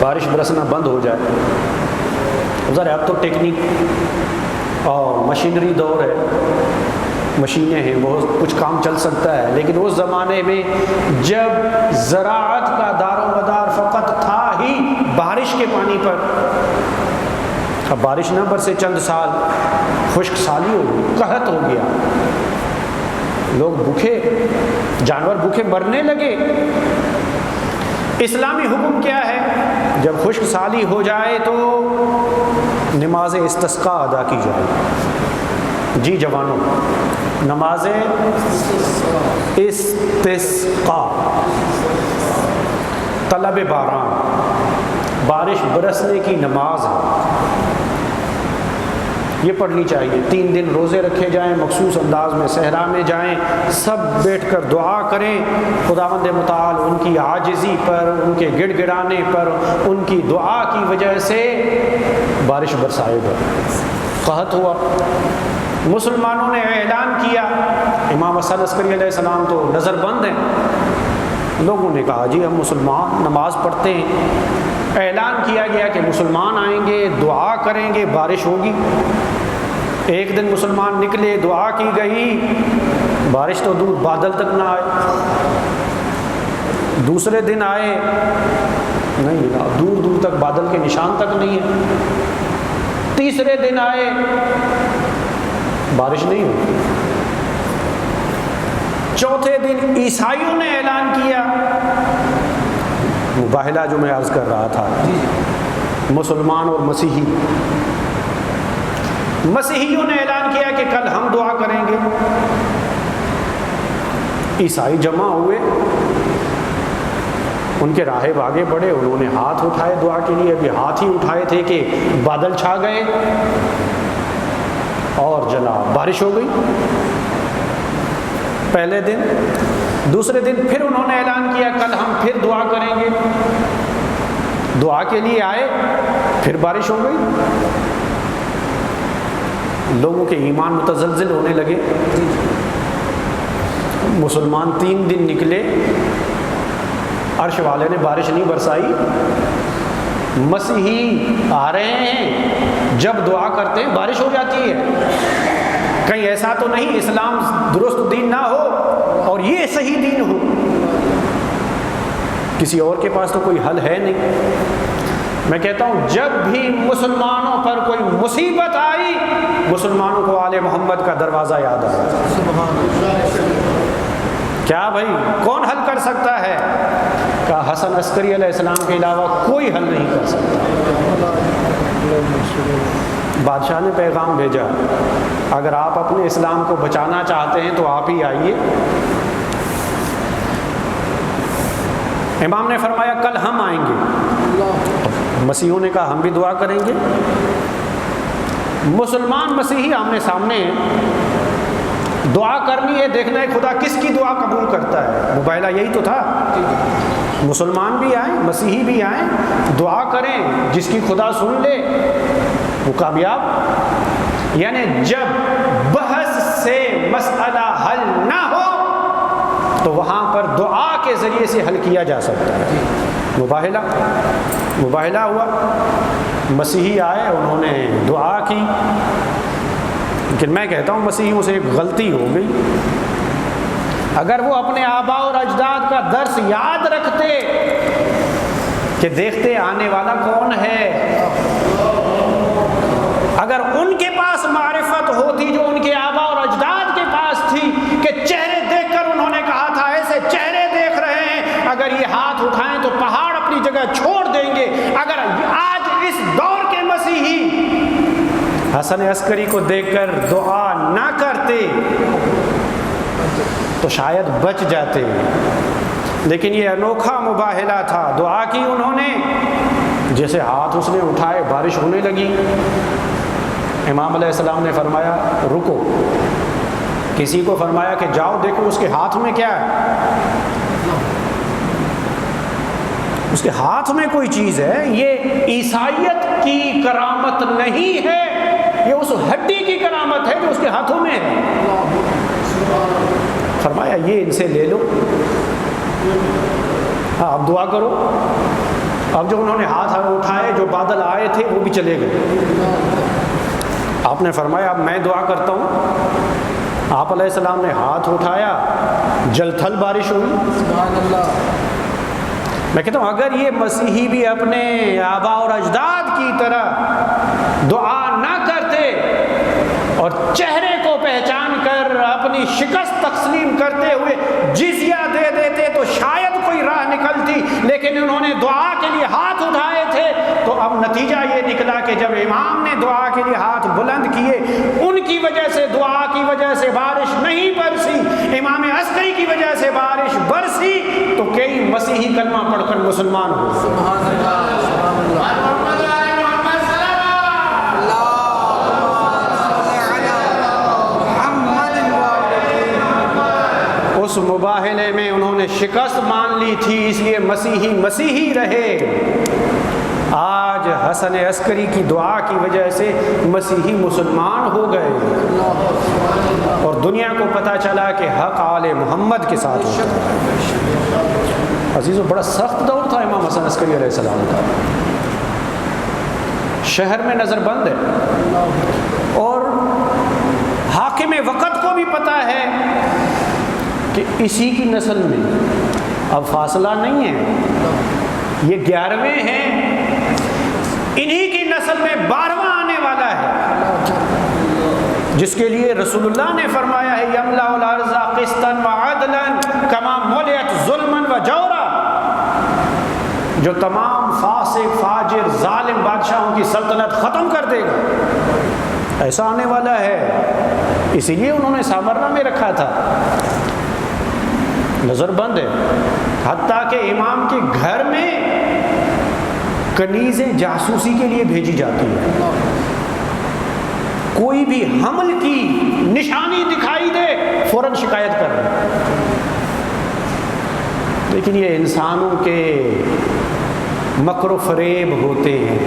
بارش برسنا بند ہو جائے۔ ذرا اب تو ٹیکنیک اور مشینری دور ہے، مشینیں ہیں، بہت کچھ کام چل سکتا ہے، لیکن اس زمانے میں جب زراعت کا دار و مدار فقط تھا ہی بارش کے پانی پر، اب بارش نہ برسے چند سال، خشک سالی ہو گئی، قحط ہو گیا، لوگ بھوکے، جانور بھوکے مرنے لگے۔ اسلامی حکم کیا ہے؟ جب خشک سالی ہو جائے تو نماز استسقاء ادا کی جائے۔ جی جوانوں، نماز استسقاء، طلب باران، بارش برسنے کی نماز ہے، یہ پڑھنی چاہیے۔ 3 دن روزے رکھے جائیں، مخصوص انداز میں صحرا میں جائیں، سب بیٹھ کر دعا کریں، خداوند متعال ان کی عاجزی پر، ان کے گڑ گڑانے پر، ان کی دعا کی وجہ سے بارش برسائے گا۔ قحط ہوا، مسلمانوں نے اعلان کیا، امام حسن عسکری علیہ السلام تو نظر بند ہیں، لوگوں نے کہا جی ہم مسلمان نماز پڑھتے ہیں۔ اعلان کیا گیا کہ مسلمان آئیں گے، دعا کریں گے، بارش ہوگی۔ ایک دن مسلمان نکلے، دعا کی گئی، بارش تو دور، بادل تک نہ آئے۔ دوسرے دن آئے، نہیں، دور دور تک بادل کے نشان تک نہیں ہے۔ تیسرے دن آئے، بارش نہیں ہوئی۔ چوتھے دن عیسائیوں نے اعلان کیا، مباہلہ جو میں عرض کر رہا تھا، مسلمان اور مسیحیوں نے اعلان کیا کہ کل ہم دعا کریں گے۔ عیسائی جمع ہوئے، ان کے راہب آگے بڑھے، انہوں نے ہاتھ اٹھائے دعا کے لیے، ابھی ہاتھ ہی اٹھائے تھے کہ بادل چھا گئے اور جناب بارش ہو گئی۔ پہلے دن، دوسرے دن پھر انہوں نے اعلان کیا کل ہم پھر دعا کریں گے، دعا کے لیے آئے، پھر بارش ہو گئی۔ لوگوں کے ایمان متزلزل ہونے لگے۔ مسلمان 3 دن نکلے، عرش والے نے بارش نہیں برسائی۔ مسیحی آ رہے ہیں، جب دعا کرتے ہیں بارش ہو جاتی ہے۔ کہیں ایسا تو نہیں اسلام درست دین نہ ہو اور یہ صحیح دین ہو؟ کسی اور کے پاس تو کوئی حل ہے نہیں۔ میں کہتا ہوں جب بھی مسلمانوں پر کوئی مصیبت آئی، مسلمانوں کو آل محمد کا دروازہ یاد آیا۔ کیا بھائی کون حل کر سکتا ہے؟ کہا حسن عسکری علیہ السلام کے علاوہ کوئی حل نہیں کر سکتا۔ بادشاہ نے پیغام بھیجا، اگر آپ اپنے اسلام کو بچانا چاہتے ہیں تو آپ ہی آئیے۔ امام نے فرمایا کل ہم آئیں گے۔ مسیحیوں نے کہا ہم بھی دعا کریں گے۔ مسلمان مسیحی آمنے سامنے ہیں، دعا کرنی ہے، دیکھنا ہے خدا کس کی دعا قبول کرتا ہے۔ مباہلہ یہی تو تھا، مسلمان بھی آئیں، مسیحی بھی آئیں، دعا کریں، جس کی خدا سن لے وہ کامیاب۔ یعنی جب بحث سے مسئلہ حل نہ ہو تو وہاں پر دعا کے ذریعے سے حل کیا جا سکتا ہے۔ مباہلہ ہوا، مسیحی آئے، انہوں نے دعا کی، لیکن میں کہتا ہوں مسیحیوں سے ایک غلطی ہو گئی۔ اگر وہ اپنے آباء اور اجداد کا درس یاد رکھتے کہ دیکھتے آنے والا کون ہے، اگر ان کے پاس معرفت ہوتی جو ان کے آباء اور اجداد کے پاس تھی کہ چہرے دیکھ کر انہوں نے کہا تھا ایسے چہرے دیکھ رہے ہیں، اگر یہ ہاتھ اٹھائیں تو پہاڑ اپنی جگہ چھوڑ دیں گے، اگر آج اس دور کے مسیحی حسن عسکری کو دیکھ کر دعا نہ کرتے تو شاید بچ جاتے۔ لیکن یہ انوکھا مباہلہ تھا، دعا کی انہوں نے، جیسے ہاتھ اس نے اٹھائے بارش ہونے لگی۔ امام علیہ السلام نے فرمایا رکو، کسی کو فرمایا کہ جاؤ دیکھو اس کے ہاتھ میں کیا ہے، اس کے ہاتھ میں کوئی چیز ہے، یہ عیسائیت کی کرامت نہیں ہے، یہ اس ہڈی کی کرامت ہے جو اس کے ہاتھوں میں ہے۔ فرمایا یہ ان سے لے لو، ہاں اب دعا کرو۔ اب جو انہوں نے ہاتھ اٹھائے، جو بادل آئے تھے وہ بھی چلے گئے۔ آپ نے فرمایا اب میں دعا کرتا ہوں۔ آپ علیہ السلام نے ہاتھ اٹھایا، جل تھل بارش ہوئی۔ سبحان اللہ۔ میں کہتا ہوں اگر یہ مسیحی بھی اپنے آباء اور اجداد کی طرح دعا نہ کرتے اور چہرے کو پہچان کر اپنی شکست تسلیم کرتے ہوئے جزیہ دے دیتے تو شاید کوئی راہ نکلتی، لیکن انہوں نے دعا کے لیے ہاتھ اٹھائے تھے، تو اب نتیجہ یہ نکلا کہ جب امام نے دعا کے لیے ہاتھ بلند کیے، ان کی وجہ سے، دعا کی وجہ سے بارش نہیں برسی، امام عسکری کی وجہ سے بارش برسی، تو کئی مسیحی کلمہ پڑھ کر مسلمان ہو۔ سبحان اللہ، سبحان اللہ۔ اس مباہلے میں انہوں نے شکست مان لی تھی، اس لیے مسیحی مسیحی رہے۔ آج حسن عسکری کی دعا کی وجہ سے مسیحی مسلمان ہو گئے اور دنیا کو پتہ چلا کہ حق آل محمد کے ساتھ ہوتا ہے۔ عزیزو بڑا سخت دور تھا امام حسن عسکری علیہ السلام کا۔ شہر میں نظر بند ہے اور حاکم وقت کو بھی پتہ ہے کہ اسی کی نسل میں اب فاصلہ نہیں ہے، یہ 11ویں ہیں، انہی کی نسل میں 12واں آنے والا ہے، جس کے لیے رسول اللہ نے فرمایا ہے یملأ الارض قسطا وعدلا کما ملئت ظلما وجورا، جو تمام فاسق فاجر ظالم بادشاہوں کی سلطنت ختم کر دے گا، ایسا آنے والا ہے۔ اسی لیے انہوں نے سامرنا میں رکھا تھا، نظر بند ہے، حتیٰ کہ امام کے گھر میں کنیزیں جاسوسی کے لیے بھیجی جاتی ہیں، کوئی بھی حمل کی نشانی دکھائی دے فوراً شکایت کر رہے ہیں۔ لیکن یہ انسانوں کے مکر و فریب ہوتے ہیں،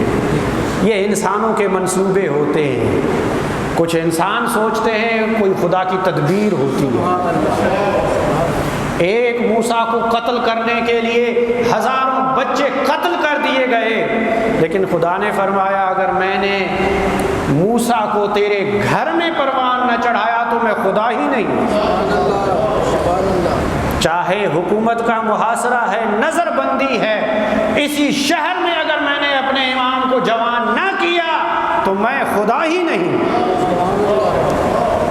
یہ انسانوں کے منصوبے ہوتے ہیں۔ کچھ انسان سوچتے ہیں کوئی خدا کی تدبیر ہوتی ہے۔ ایک موسیٰ کو قتل کرنے کے لیے ہزاروں بچے قتل کر دیے گئے، لیکن خدا نے فرمایا اگر میں نے موسیٰ کو تیرے گھر میں پروان نہ چڑھایا تو میں خدا ہی نہیں۔ چاہے حکومت کا محاصرہ ہے، نظر بندی ہے، اسی شہر میں اگر میں نے اپنے امام کو جوان نہ کیا تو میں خدا ہی نہیں۔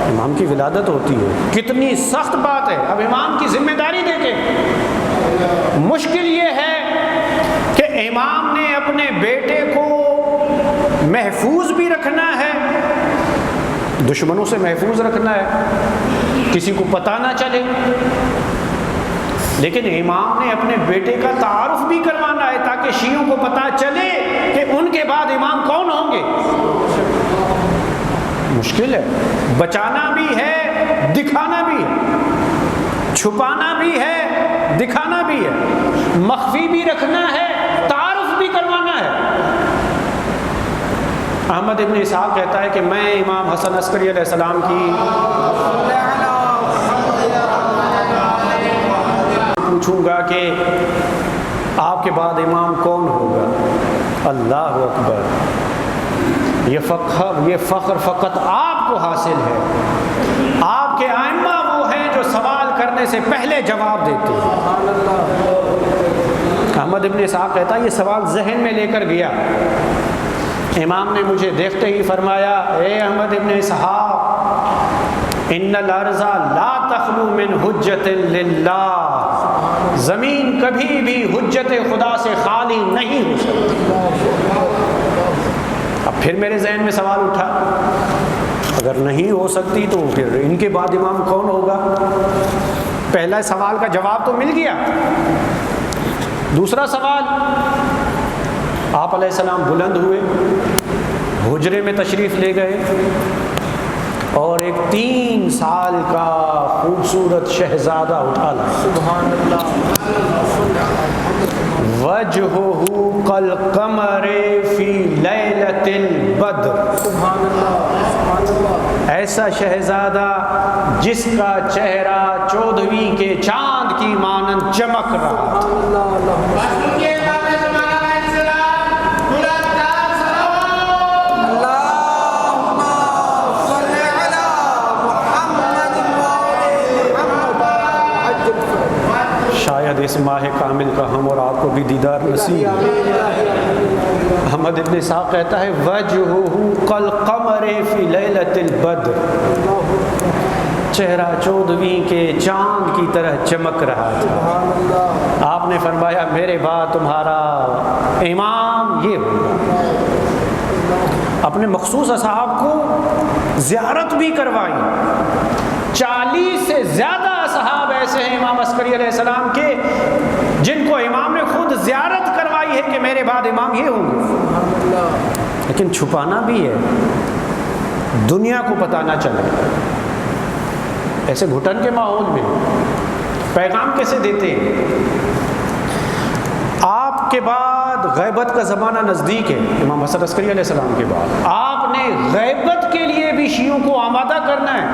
امام کی ولادت ہوتی ہے، کتنی سخت بات ہے۔ اب امام کی ذمہ داری دیکھیں، مشکل یہ ہے کہ امام نے اپنے بیٹے کو محفوظ بھی رکھنا ہے دشمنوں سے محفوظ رکھنا ہے، کسی کو پتہ نہ چلے۔ لیکن امام نے اپنے بیٹے کا تعارف بھی کروانا ہے تاکہ شیعوں کو پتہ چلے کہ ان کے بعد امام کون ہوں گے۔ مشکل ہے، بچانا بھی ہے، دکھانا بھی ہے، چھپانا بھی ہے، دکھانا بھی ہے، مخفی بھی رکھنا ہے، تعارف بھی کروانا ہے۔ احمد ابن اسحاق کہتا ہے کہ میں امام حسن عسکری علیہ السلام کی پوچھوں گا کہ آپ کے بعد امام کون ہوگا۔ اللہ اکبر، یہ فخر فقط آپ کو حاصل ہے۔ آپ کے ائمہ وہ ہیں جو سوال کرنے سے پہلے جواب دیتے ہیں۔ احمد ابن اسحاق کہتا ہے یہ سوال ذہن میں لے کر گیا، امام نے مجھے دیکھتے ہی فرمایا، اے احمد ابن اسحاق، ان الارض لا تخلو من حجت للہ، زمین کبھی بھی حجت خدا سے خالی نہیں ہو سکتی۔ اب پھر میرے ذہن میں سوال اٹھا، اگر نہیں ہو سکتی تو پھر ان کے بعد امام کون ہوگا؟ پہلا سوال کا جواب تو مل گیا، دوسرا سوال، آپ علیہ السلام بلند ہوئے، حجرے میں تشریف لے گئے اور ایک 3 سال کا خوبصورت شہزادہ اٹھا لا۔ سبحان اللہ، وجہہ کالقمر فی لیلۃ البدر، سبحان اللہ، سبحان اللہ، ایسا شہزادہ جس کا چہرہ 14ویں کے چاند کی مانند چمک رہا تھا۔ اللہ، اللہ، شاید اس ماہ کامل کا ہم اور آپ کو بھی دیدار نصیب۔ احمد ابن اسحاق کہتا ہے وجہہ کالقمر فی لیلۃ البدر، چہرہ 14ویں کے چاند کی طرح چمک رہا تھا۔ آپ نے فرمایا میرے بعد تمہارا امام یہ ہوگا۔ اپنے مخصوص اصحاب کو زیارت بھی کروائی، 40 سے زیادہ اصحاب ایسے ہیں امام عسکری علیہ السلام کے جن کو امام نے خود زیارت کروائی ہے کہ میرے بعد امام یہ ہوں گے۔ لیکن چھپانا بھی ہے، دنیا کو پتہ نہ چلے۔ ایسے گھٹن کے ماحول میں پیغام کیسے دیتے ہیں؟ آپ کے بعد غیبت کا زمانہ نزدیک ہے، امام حسن عسکری علیہ السلام کے بعد آپ نے غیبت کے لیے بھی شیعوں کو آمادہ کرنا ہے۔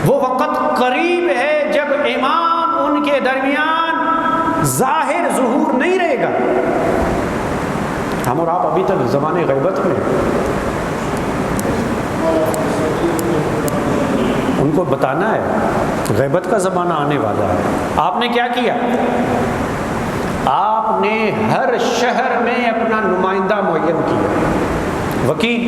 وہ وقت قریب ہے جب امام ان کے درمیان ظاہر ظہور نہیں رہے گا۔ ہم اور آپ ابھی تک زمانے غیبت میں ہیں، ان کو بتانا ہے غیبت کا زمانہ آنے والا ہے۔ آپ نے کیا کیا؟ آپ نے ہر شہر میں اپنا نمائندہ معین کیا، وکیل۔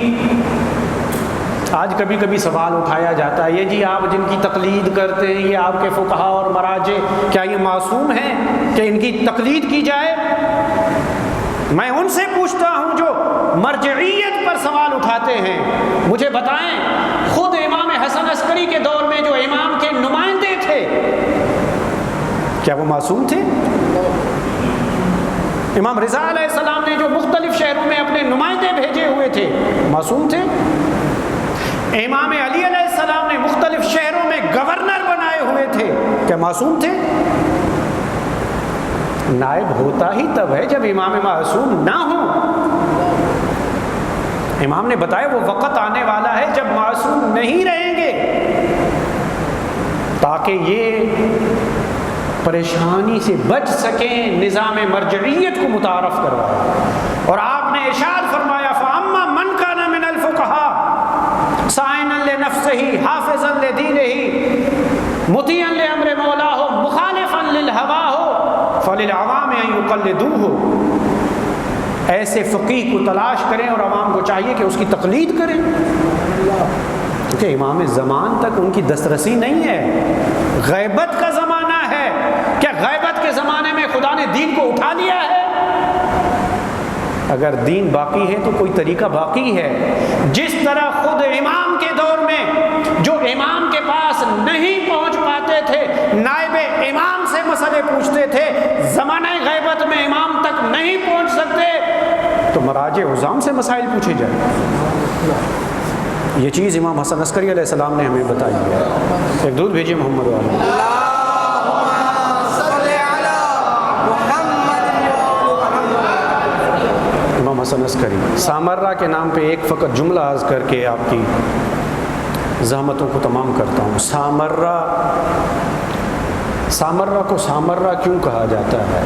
آج کبھی کبھی سوال اٹھایا جاتا ہے یہ جی آپ جن کی تقلید کرتے ہیں یہ آپ کے فقہا اور مراجع کیا یہ معصوم ہیں کہ ان کی تقلید کی جائے؟ میں ان سے پوچھتا ہوں جو مرجعیت پر سوال اٹھاتے ہیں، مجھے بتائیں خود امام حسن عسکری کے دور میں جو امام کے نمائندے تھے کیا وہ معصوم تھے؟ امام رضا علیہ السلام نے جو مختلف شہروں میں اپنے نمائندے بھیجے ہوئے تھے معصوم تھے؟ امام علی علیہ السلام نے مختلف شہروں میں گورنر بنائے ہوئے تھے، کیا معصوم تھے؟ نائب ہوتا ہی تب ہے جب امام معصوم نہ ہو۔ امام نے بتایا وہ وقت آنے والا ہے جب معصوم نہیں رہیں گے، تاکہ یہ پریشانی سے بچ سکیں، نظام مرجعیت کو متعارف کروایا۔ اور آپ نے ارشاد فرمایا فَأَمَّا مَنْ كَانَ مِنَ الْفُقَهَاءِ صَائِنًا لِنَفْسِهِ حَافِظًا لِدِينِهِ مُطِيعًا لِأَمْرِ مَوْلَاهُ مُخَالِفًا لِلْهَوَاهُ فَلِلْعَوَامِ أَن يُقَلِّدُوهُ، ایسے فقیہ کو تلاش کریں اور عوام کو چاہیے کہ اس کی تقلید کریں، کیونکہ امام زمان تک ان کی دسترسی نہیں ہے۔ غیبت کا زمانہ ہے، کیا غیبت کے زمانے میں خدا نے دین کو اٹھا لیا ہے؟ اگر دین باقی ہے تو کوئی طریقہ باقی ہے۔ جس طرح خود امام کے دور میں جو امام کے پاس نہیں پہنچ پاتے تھے نائب امام سے مسئلے پوچھتے تھے، زمانہ غیبت میں امام تک نہیں پہنچ سکتے تو مراجع عظام سے مسائل پوچھے جائیں۔ یہ چیز امام حسن عسکری علیہ السلام نے ہمیں بتائی ہے۔ ایک درود بھیجیے محمد والا۔ امام حسن عسکری سامرہ کے نام پہ ایک فقط جملہ عرض کر کے آپ کی زحمتوں کو تمام کرتا ہوں۔ سامرہ کو سامرہ کیوں کہا جاتا ہے؟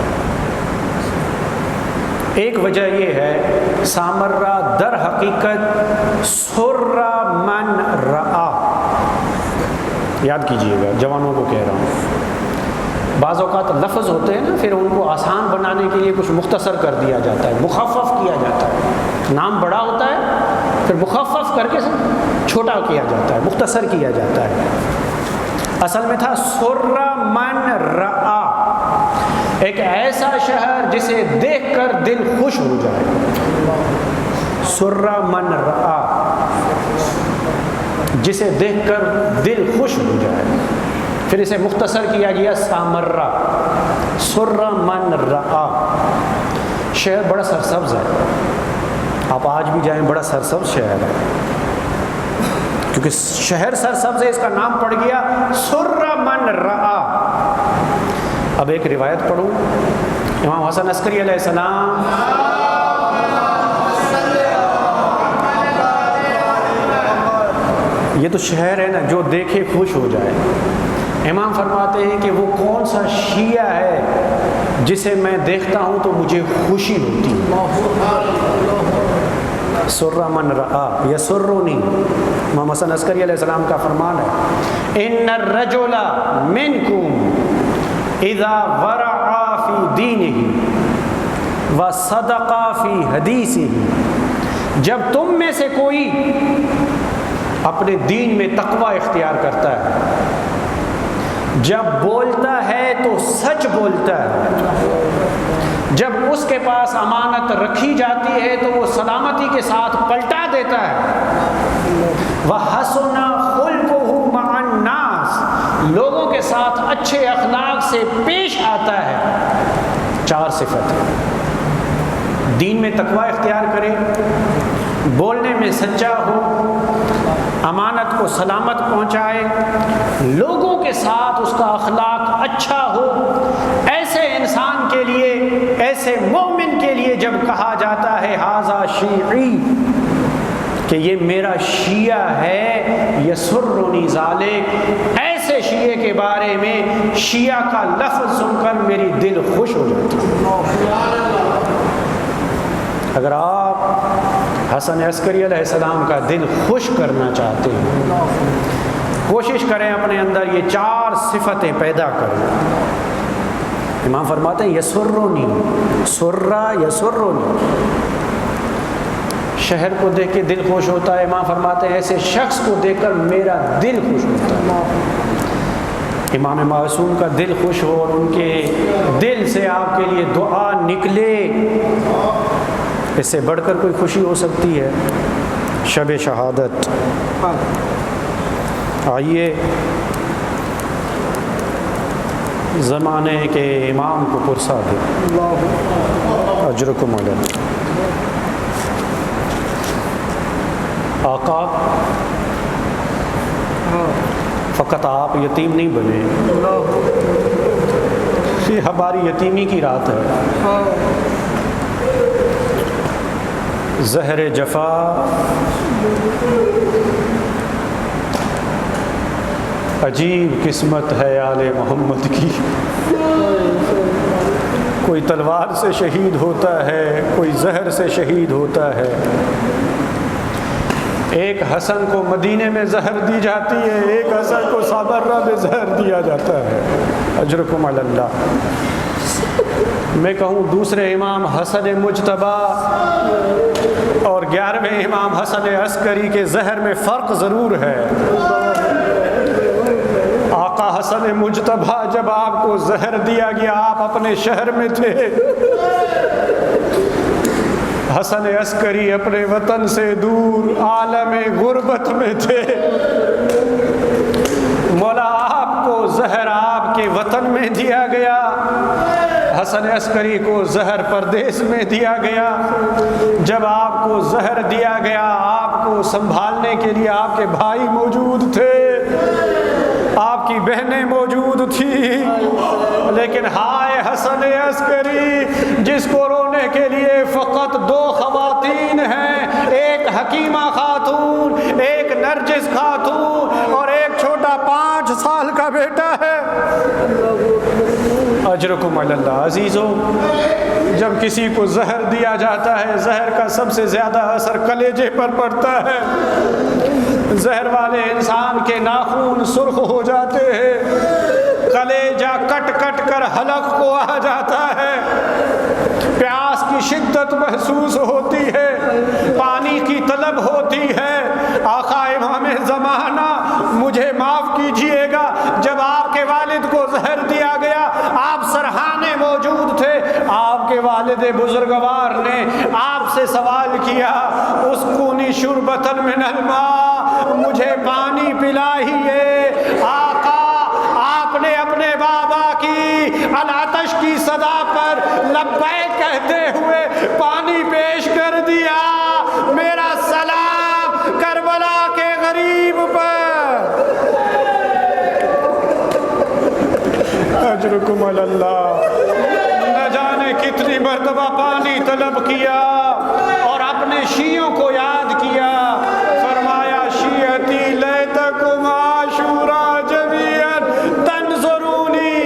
ایک وجہ یہ ہے، سامرہ در حقیقت سرہ من رآ، یاد کیجئے گا، جوانوں کو کہہ رہا ہوں، بعض اوقات لفظ ہوتے ہیں نا، پھر ان کو آسان بنانے کے لیے کچھ مختصر کر دیا جاتا ہے، مخفف کیا جاتا ہے۔ نام بڑا ہوتا ہے پھر مخفف کر کے چھوٹا کیا جاتا ہے، مختصر کیا جاتا ہے۔ اصل میں تھا سرہ من رآ، ایک ایسا شہر جسے دیکھ کر دل خوش ہو جائے۔ سرہ من رآ، جسے دیکھ کر دل خوش ہو جائے، پھر اسے مختصر کیا گیا سامرہ، سرہ من رآ۔ شہر بڑا سرسبز ہے، آپ آج بھی جائیں بڑا سرسبز شہر ہے، کیونکہ شہر سرسبز ہے اس کا نام پڑ گیا سرہ من رآ۔ اب ایک روایت پڑھوں، امام حسن عسکری علیہ السلام یہ تو شہر ہے نا جو دیکھے خوش ہو جائے۔ امام فرماتے ہیں کہ وہ کون سا شیعہ ہے جسے میں دیکھتا ہوں تو مجھے خوشی ہوتی ہے۔ سرہ من رآ یسرنی، امام حسن عسکری علیہ السلام کا فرمان ہے، ان الرجل منکم اذا ورع فی دینہ وصدق فی حدیثہ، جب تم میں سے کوئی اپنے دین میں تقوی اختیار کرتا ہے، جب بولتا ہے تو سچ بولتا ہے، جب اس کے پاس امانت رکھی جاتی ہے تو وہ سلامتی کے ساتھ پلٹا دیتا ہے، وَحَسُنَ خُلْقُهُ مَعَ النَّاسِ، لوگوں کے ساتھ اچھے اخلاق سے پیش آتا ہے۔ 4 صفت ہے، دین میں تقوی اختیار کرے، بولنے میں سچا ہو، امانت کو سلامت پہنچائے، لوگوں کے ساتھ اس کا اخلاق اچھا ہو۔ ایسے انسان کے لیے، ایسے مومن کے لیے جب کہا جاتا ہے ھذا شیعی، کہ یہ میرا شیعہ ہے، یسرنی ذالک، ایسے شیعہ کے بارے میں شیعہ کا لفظ سن کر میری دل خوش ہو جاتی ہے۔ اگر آپ حسن عسکری علیہ السلام کا دل خوش کرنا چاہتے ہیں، کوشش کریں اپنے اندر یہ 4 صفتیں پیدا کریں۔ امام فرماتے ہیں یسرنی، سرہ یسرنی، شہر کو دیکھ کے دل خوش ہوتا ہے۔ امام فرماتے ہیں ایسے شخص کو دیکھ کر میرا دل خوش ہوتا ہے۔ امام معصوم کا دل خوش ہو اور ان کے دل سے آپ کے لیے دعا نکلے، اس سے بڑھ کر کوئی خوشی ہو سکتی ہے؟ شب شہادت، آئیے زمانے کے امام کو پرسا دے، اجرکم علی آقا۔ فقط آپ یتیم نہیں بنے، یہ ہماری یتیمی کی رات ہے۔ زہر جفا عجیب قسمت ہے آل محمد کی، کوئی تلوار سے شہید ہوتا ہے، کوئی زہر سے شہید ہوتا ہے۔ ایک حسن کو مدینے میں زہر دی جاتی ہے، ایک حسن کو سامرہ میں زہر دیا جاتا ہے۔ اجرکم علی اللہ۔ میں کہوں دوسرے امام حسن مجتبیٰ اور 11ویں امام حسن عسکری کے زہر میں فرق ضرور ہے۔ آقا حسن مجتبیٰ جب آپ کو زہر دیا گیا، آپ اپنے شہر میں تھے، حسن عسکری اپنے وطن سے دور عالم غربت میں تھے، مولا آپ کو زہر آپ کے وطن میں دیا گیا، حسن عسکری کو زہر پردیس میں دیا گیا۔ جب آپ کو زہر دیا گیا، آپ کو سنبھالنے کے لیے آپ کے بھائی موجود تھے، آپ کی بہنیں موجود تھی، لیکن ہائے حسن عسکری جس کو رونے کے لیے فقط 2 خواتین ہیں، ایک حکیمہ خاتون، ایک نرجس خاتون اور ایک چھوٹا 5 سال کا بیٹا ہے۔ اجرکم علی اللہ۔ عزیزو، جب کسی کو زہر دیا جاتا ہے، زہر کا سب سے زیادہ اثر کلیجے پر پڑتا ہے۔ زہر والے انسان کے ناخن سرخ ہو جاتے ہیں، کلیجہ کٹ کٹ کر حلق کو آ جاتا ہے، پیاس کی شدت محسوس ہوتی ہے، پانی کی طلب ہوتی ہے۔ آقا امام زمانہ مجھے معاف کیجئے گا، جب آپ کے والد کو زہر دیا گیا، آپ سرحانے موجود تھے، آپ کے والد بزرگوار نے آپ سے سوال کیا، اسقونی شربتن من الماء، مجھے پانی پلائیے۔ آقا آپ نے اپنے بابا کی العطش کی صدا پر لبیک کہتے ہوئے پانی پیش کر دیا۔ میرا سلام کربلا کے غریب پر۔ اجرکم علی اللہ۔ نہ جانے کتنی مرتبہ پانی طلب کیا اور اپنے شیعوں کو یاد کیا، فرمایا شیعتی لیتکم عاشورا جمیعا تنظرونی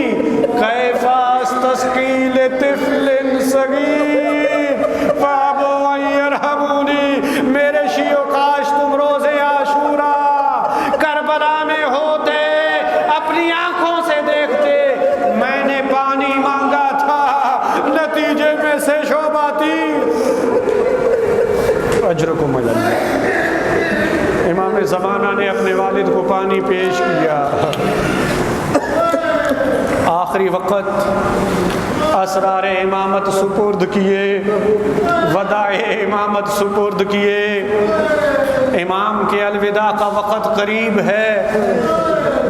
کیف استسقی لطفل صغیر فابوا ان یرحمونی۔ میرے شیعوں کاش تم روز عاشورا کربلا میں ہوتے، اپنی آنکھوں سے دیکھتے، میں نے پانی مانگا تھا، نتیجے میں سے شعبہ تھی۔ اجرکم علی اللہ۔ امام زمانہ نے اپنے والد کو پانی پیش کیا، آخری وقت اسرار امامت سپرد کیے، وداع امامت سپرد کیے۔ امام کے الوداع کا وقت قریب ہے۔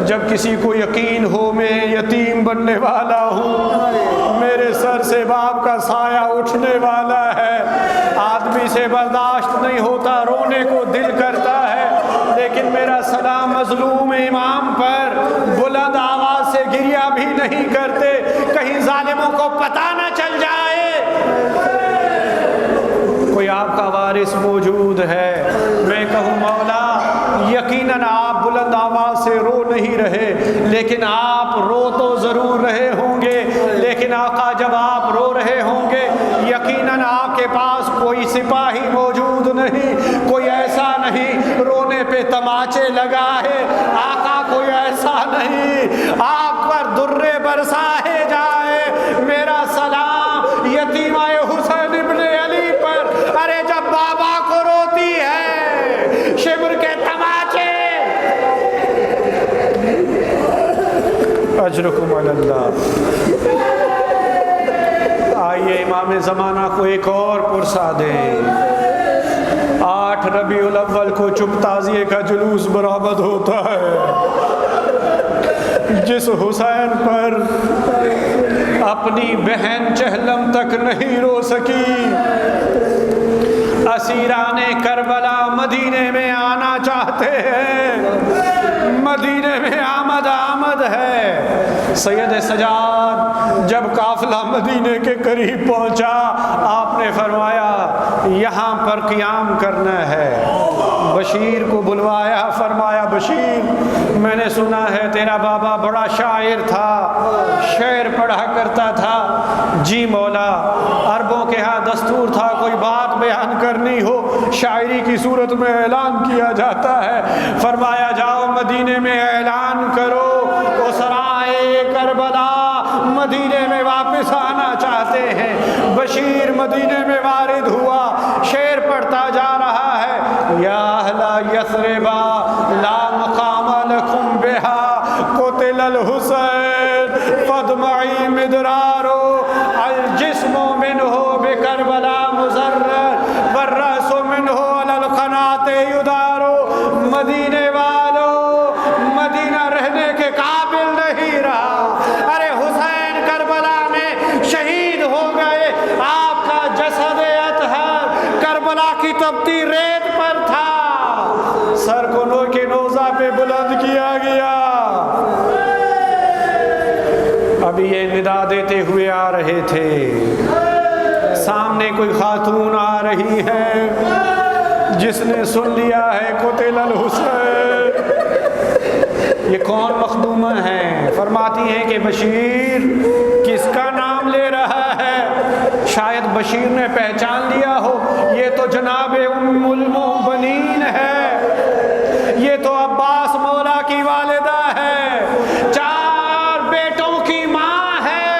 جب کسی کو یقین ہو میں یتیم بننے والا ہوں، میرے سر سے باپ کا سایہ اٹھنے والا ہے، آدمی سے برداشت نہیں ہوتا، رونے کو دل کرتا ہے، لیکن میرا سلام مظلوم امام پر بلند آواز سے گریہ بھی نہیں کرتے، کہیں ظالموں کو پتہ نہ چل جائے۔ کوئی آپ کا وارث موجود ہے، میں کہوں مولا یقیناً آپ بلند آواز سے رو نہیں رہے، لیکن آپ رو تو ضرور رہے ہوں گے، لیکن آقا جب آپ رو رہے ہوں گے یقیناً آپ کے پاس کوئی سپاہی موجود نہیں، کوئی ایسا نہیں رونے پہ تماچے لگا ہے، آقا کوئی ایسا نہیں آپ پر درے برسائے جائے۔ میرا سلام یتیمہ حسین ابن علی پر، ارے جب بابا کو روتی ہے شبر کے تماچے۔ اجرکم علی اللہ۔ آئیے امام زمانہ کو ایک اور پرسا دیں۔ 8 ربیع الاول کو چپ تعزیے کا جلوس برآمد ہوتا ہے، جس حسین پر اپنی بہن چہلم تک نہیں رو سکی، اسیران کربلا مدینے میں آنا چاہتے ہیں، مدینے میں آمد ہے۔ سید سجاد جب قافلہ مدینے کے قریب پہنچا، آپ نے فرمایا یہاں پر قیام کرنا ہے۔ بشیر کو بلوایا، فرمایا بشیر میں نے سنا ہے تیرا بابا بڑا شاعر تھا، شعر پڑھا کرتا تھا۔ جی مولا، عربوں کے ہاں دستور تھا کوئی بات بیان کرنی ہو شاعری کی صورت میں اعلان کیا جاتا ہے۔ فرمایا جاؤ مدینے میں اعلان کرو، اسرائے کربلا مدینے میں واپس آنا چاہتے ہیں۔ بشیر مدینے میں وارد ہوا، شعر پڑھتا جا رہا ہے، یا اہل یثرب لا مقام لکم بہا قتل الحسین فدمعی مدرارو الجسم منہ بکربلا مزرر آ رہے تھے، سامنے کوئی خاتون آ رہی ہے جس نے سن لیا ہے قتل الحسین۔ یہ کون مخدومہ ہیں؟ فرماتی ہیں کہ بشیر کس کا نام لے رہا ہے؟ شاید بشیر نے پہچان لیا ہو، یہ تو جناب ام المؤمنین ہے، یہ تو عباس مولا کی والدہ ہے، 4 بیٹوں کی ماں ہے،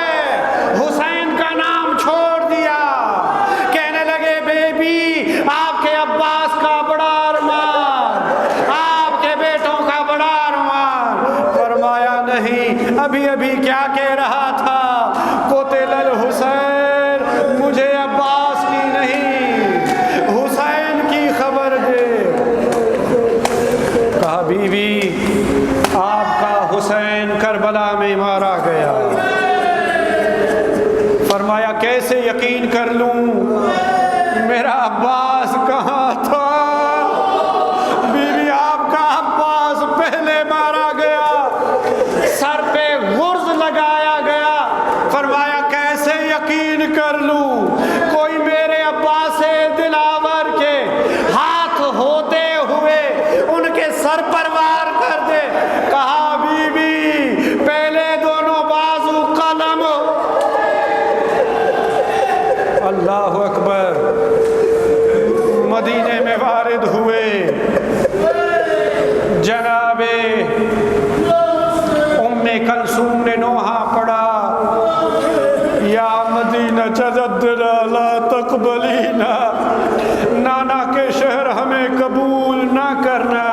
حسین کا نام چھوڑ دیا۔ کہنے لگے بیبی آپ کے عباس کا بڑا ارمان، آپ کے بیٹوں کا بڑا ارمان۔ فرمایا نہیں، ابھی ابھی کیا کہہ رہا تھا؟ قتل الحسین، مجھے عباس کی نہیں حسین کی خبر دے۔ کہا بیوی آپ کا حسین کربلا میں مارا گیا۔ فرمایا کیسے یقین کر لوں؟ میرا عباس کہاں تھا؟ بیوی آپ کا عباس پہلے مارا گیا، سر پہ غرز لگایا گیا۔ فرمایا کیسے یقین کر لوں؟ کوئی میرے عباس دلاور کے ہاتھ ہوتے ہوئے ان کے سر پر وار کر دے۔ کہا بی بی پہلے دونوں بازو قلم۔ اللہ اکبر۔ مدینے میں وارد ہوئے، جناب ام کلثوم نے نوحہ پڑھا، یا مدینہ جددنا لا تقبلینا، نانا کے شہر ہمیں قبول نہ کرنا۔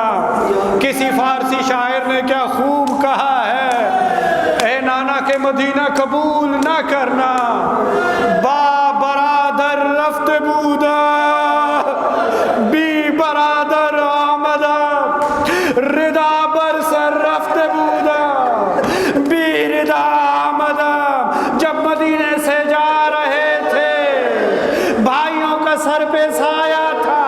کسی فارسی شاعر نے کیا خوب کہا ہے، اے نانا کے مدینہ قبول نہ کرنا، با برادر رفت بودا بی برادر آمدہ، ردا بر سر رفت بودا بی ردا آمدہ۔ جب مدینے سے جا رہے تھے بھائیوں کا سر پہ سایہ تھا،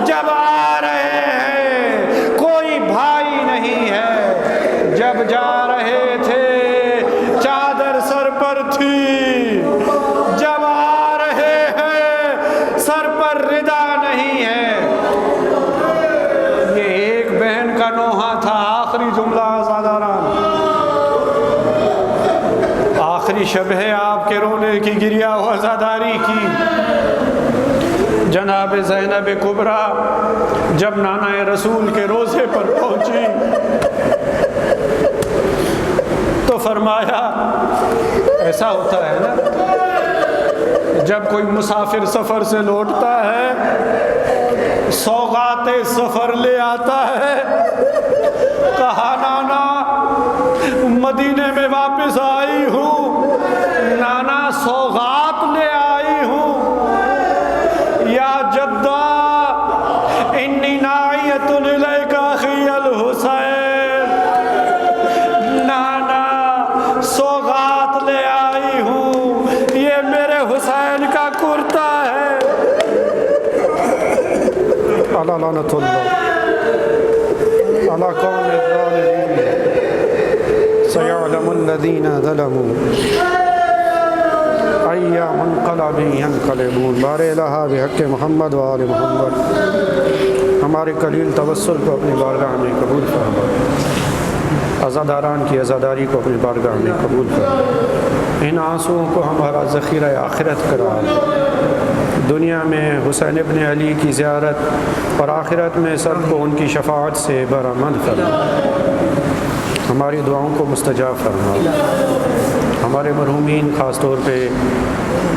جب آ رہے ہیں کوئی بھائی نہیں ہے، جب جا رہے تھے چادر سر پر تھی، جب آ رہے ہیں سر پر ردا نہیں ہے۔ یہ ایک بہن کا نوحہ تھا۔ آخری جملہ آزاداران، آخری شب ہے آپ کے رونے کی، گریا و عزاداری کی۔ جناب زینب کبریٰ جب نانا رسول کے روضے پر پہنچی تو فرمایا، ایسا ہوتا ہے نا جب کوئی مسافر سفر سے لوٹتا ہے سوغات سفر لے آتا ہے۔ کہا نانا مدینے میں واپس آئی ہوں، نانا سوغات لے آئی ہوں۔ یا جدہ انی ناعیۃ الیک اخی الحسین، نانا سوغات لے آئی ہوں، یہ میرے حسین کا کرتا ہے۔ اللہ لعنت اللہ علی قوم الظالمین، سیعلم الذین ظلموا ای منقلب ینقلبون۔ بار الہ بحق محمد و آل محمد، ہمارے قلیل توسل کو اپنی بارگاہ میں قبول فرما، عزاداران کی عزاداری کو اپنی بارگاہ میں قبول فرما، ان آنسوؤں کو ہمارا ذخیرہ آخرت قرار دے۔ دنیا میں حسین ابن علی کی زیارت اور آخرت میں سب کو ان کی شفاعت سے برآمد فرما، ہماری دعاؤں کو مستجاب فرما۔ ہمارے مرحومین، خاص طور پہ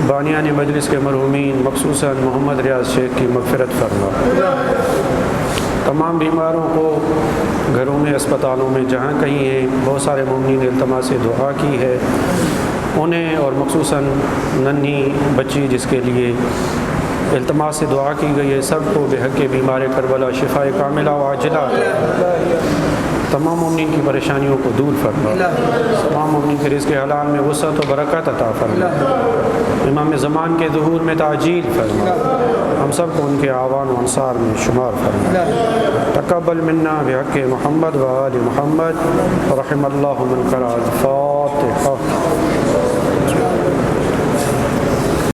بانیان مجلس کے مرحومین، مخصوصاً محمد ریاض شیخ کی مغفرت فرما۔ تمام بیماروں کو گھروں میں، اسپتالوں میں جہاں کہیں ہیں، بہت سارے مومنین التماس سے دعا کی ہے، انہیں اور مخصوصاً ننھی بچی جس کے لیے التماس سے دعا کی گئی ہے، سب کو بحق بیمار کربلا شفا کاملہ و عاجلہ، تمام مومنین کی پریشانیوں کو دور فرما، تمام مومنین کے رزق حلال میں وسعت و برکت عطا فرما، امام زمان کے ظہور میں تعجیل فرما، ہم سب کو ان کے اعوان و انصار میں شمار فرما۔ تقبل منا بحق محمد و آل محمد، رحم اللہ من قرأ الفاتحہ۔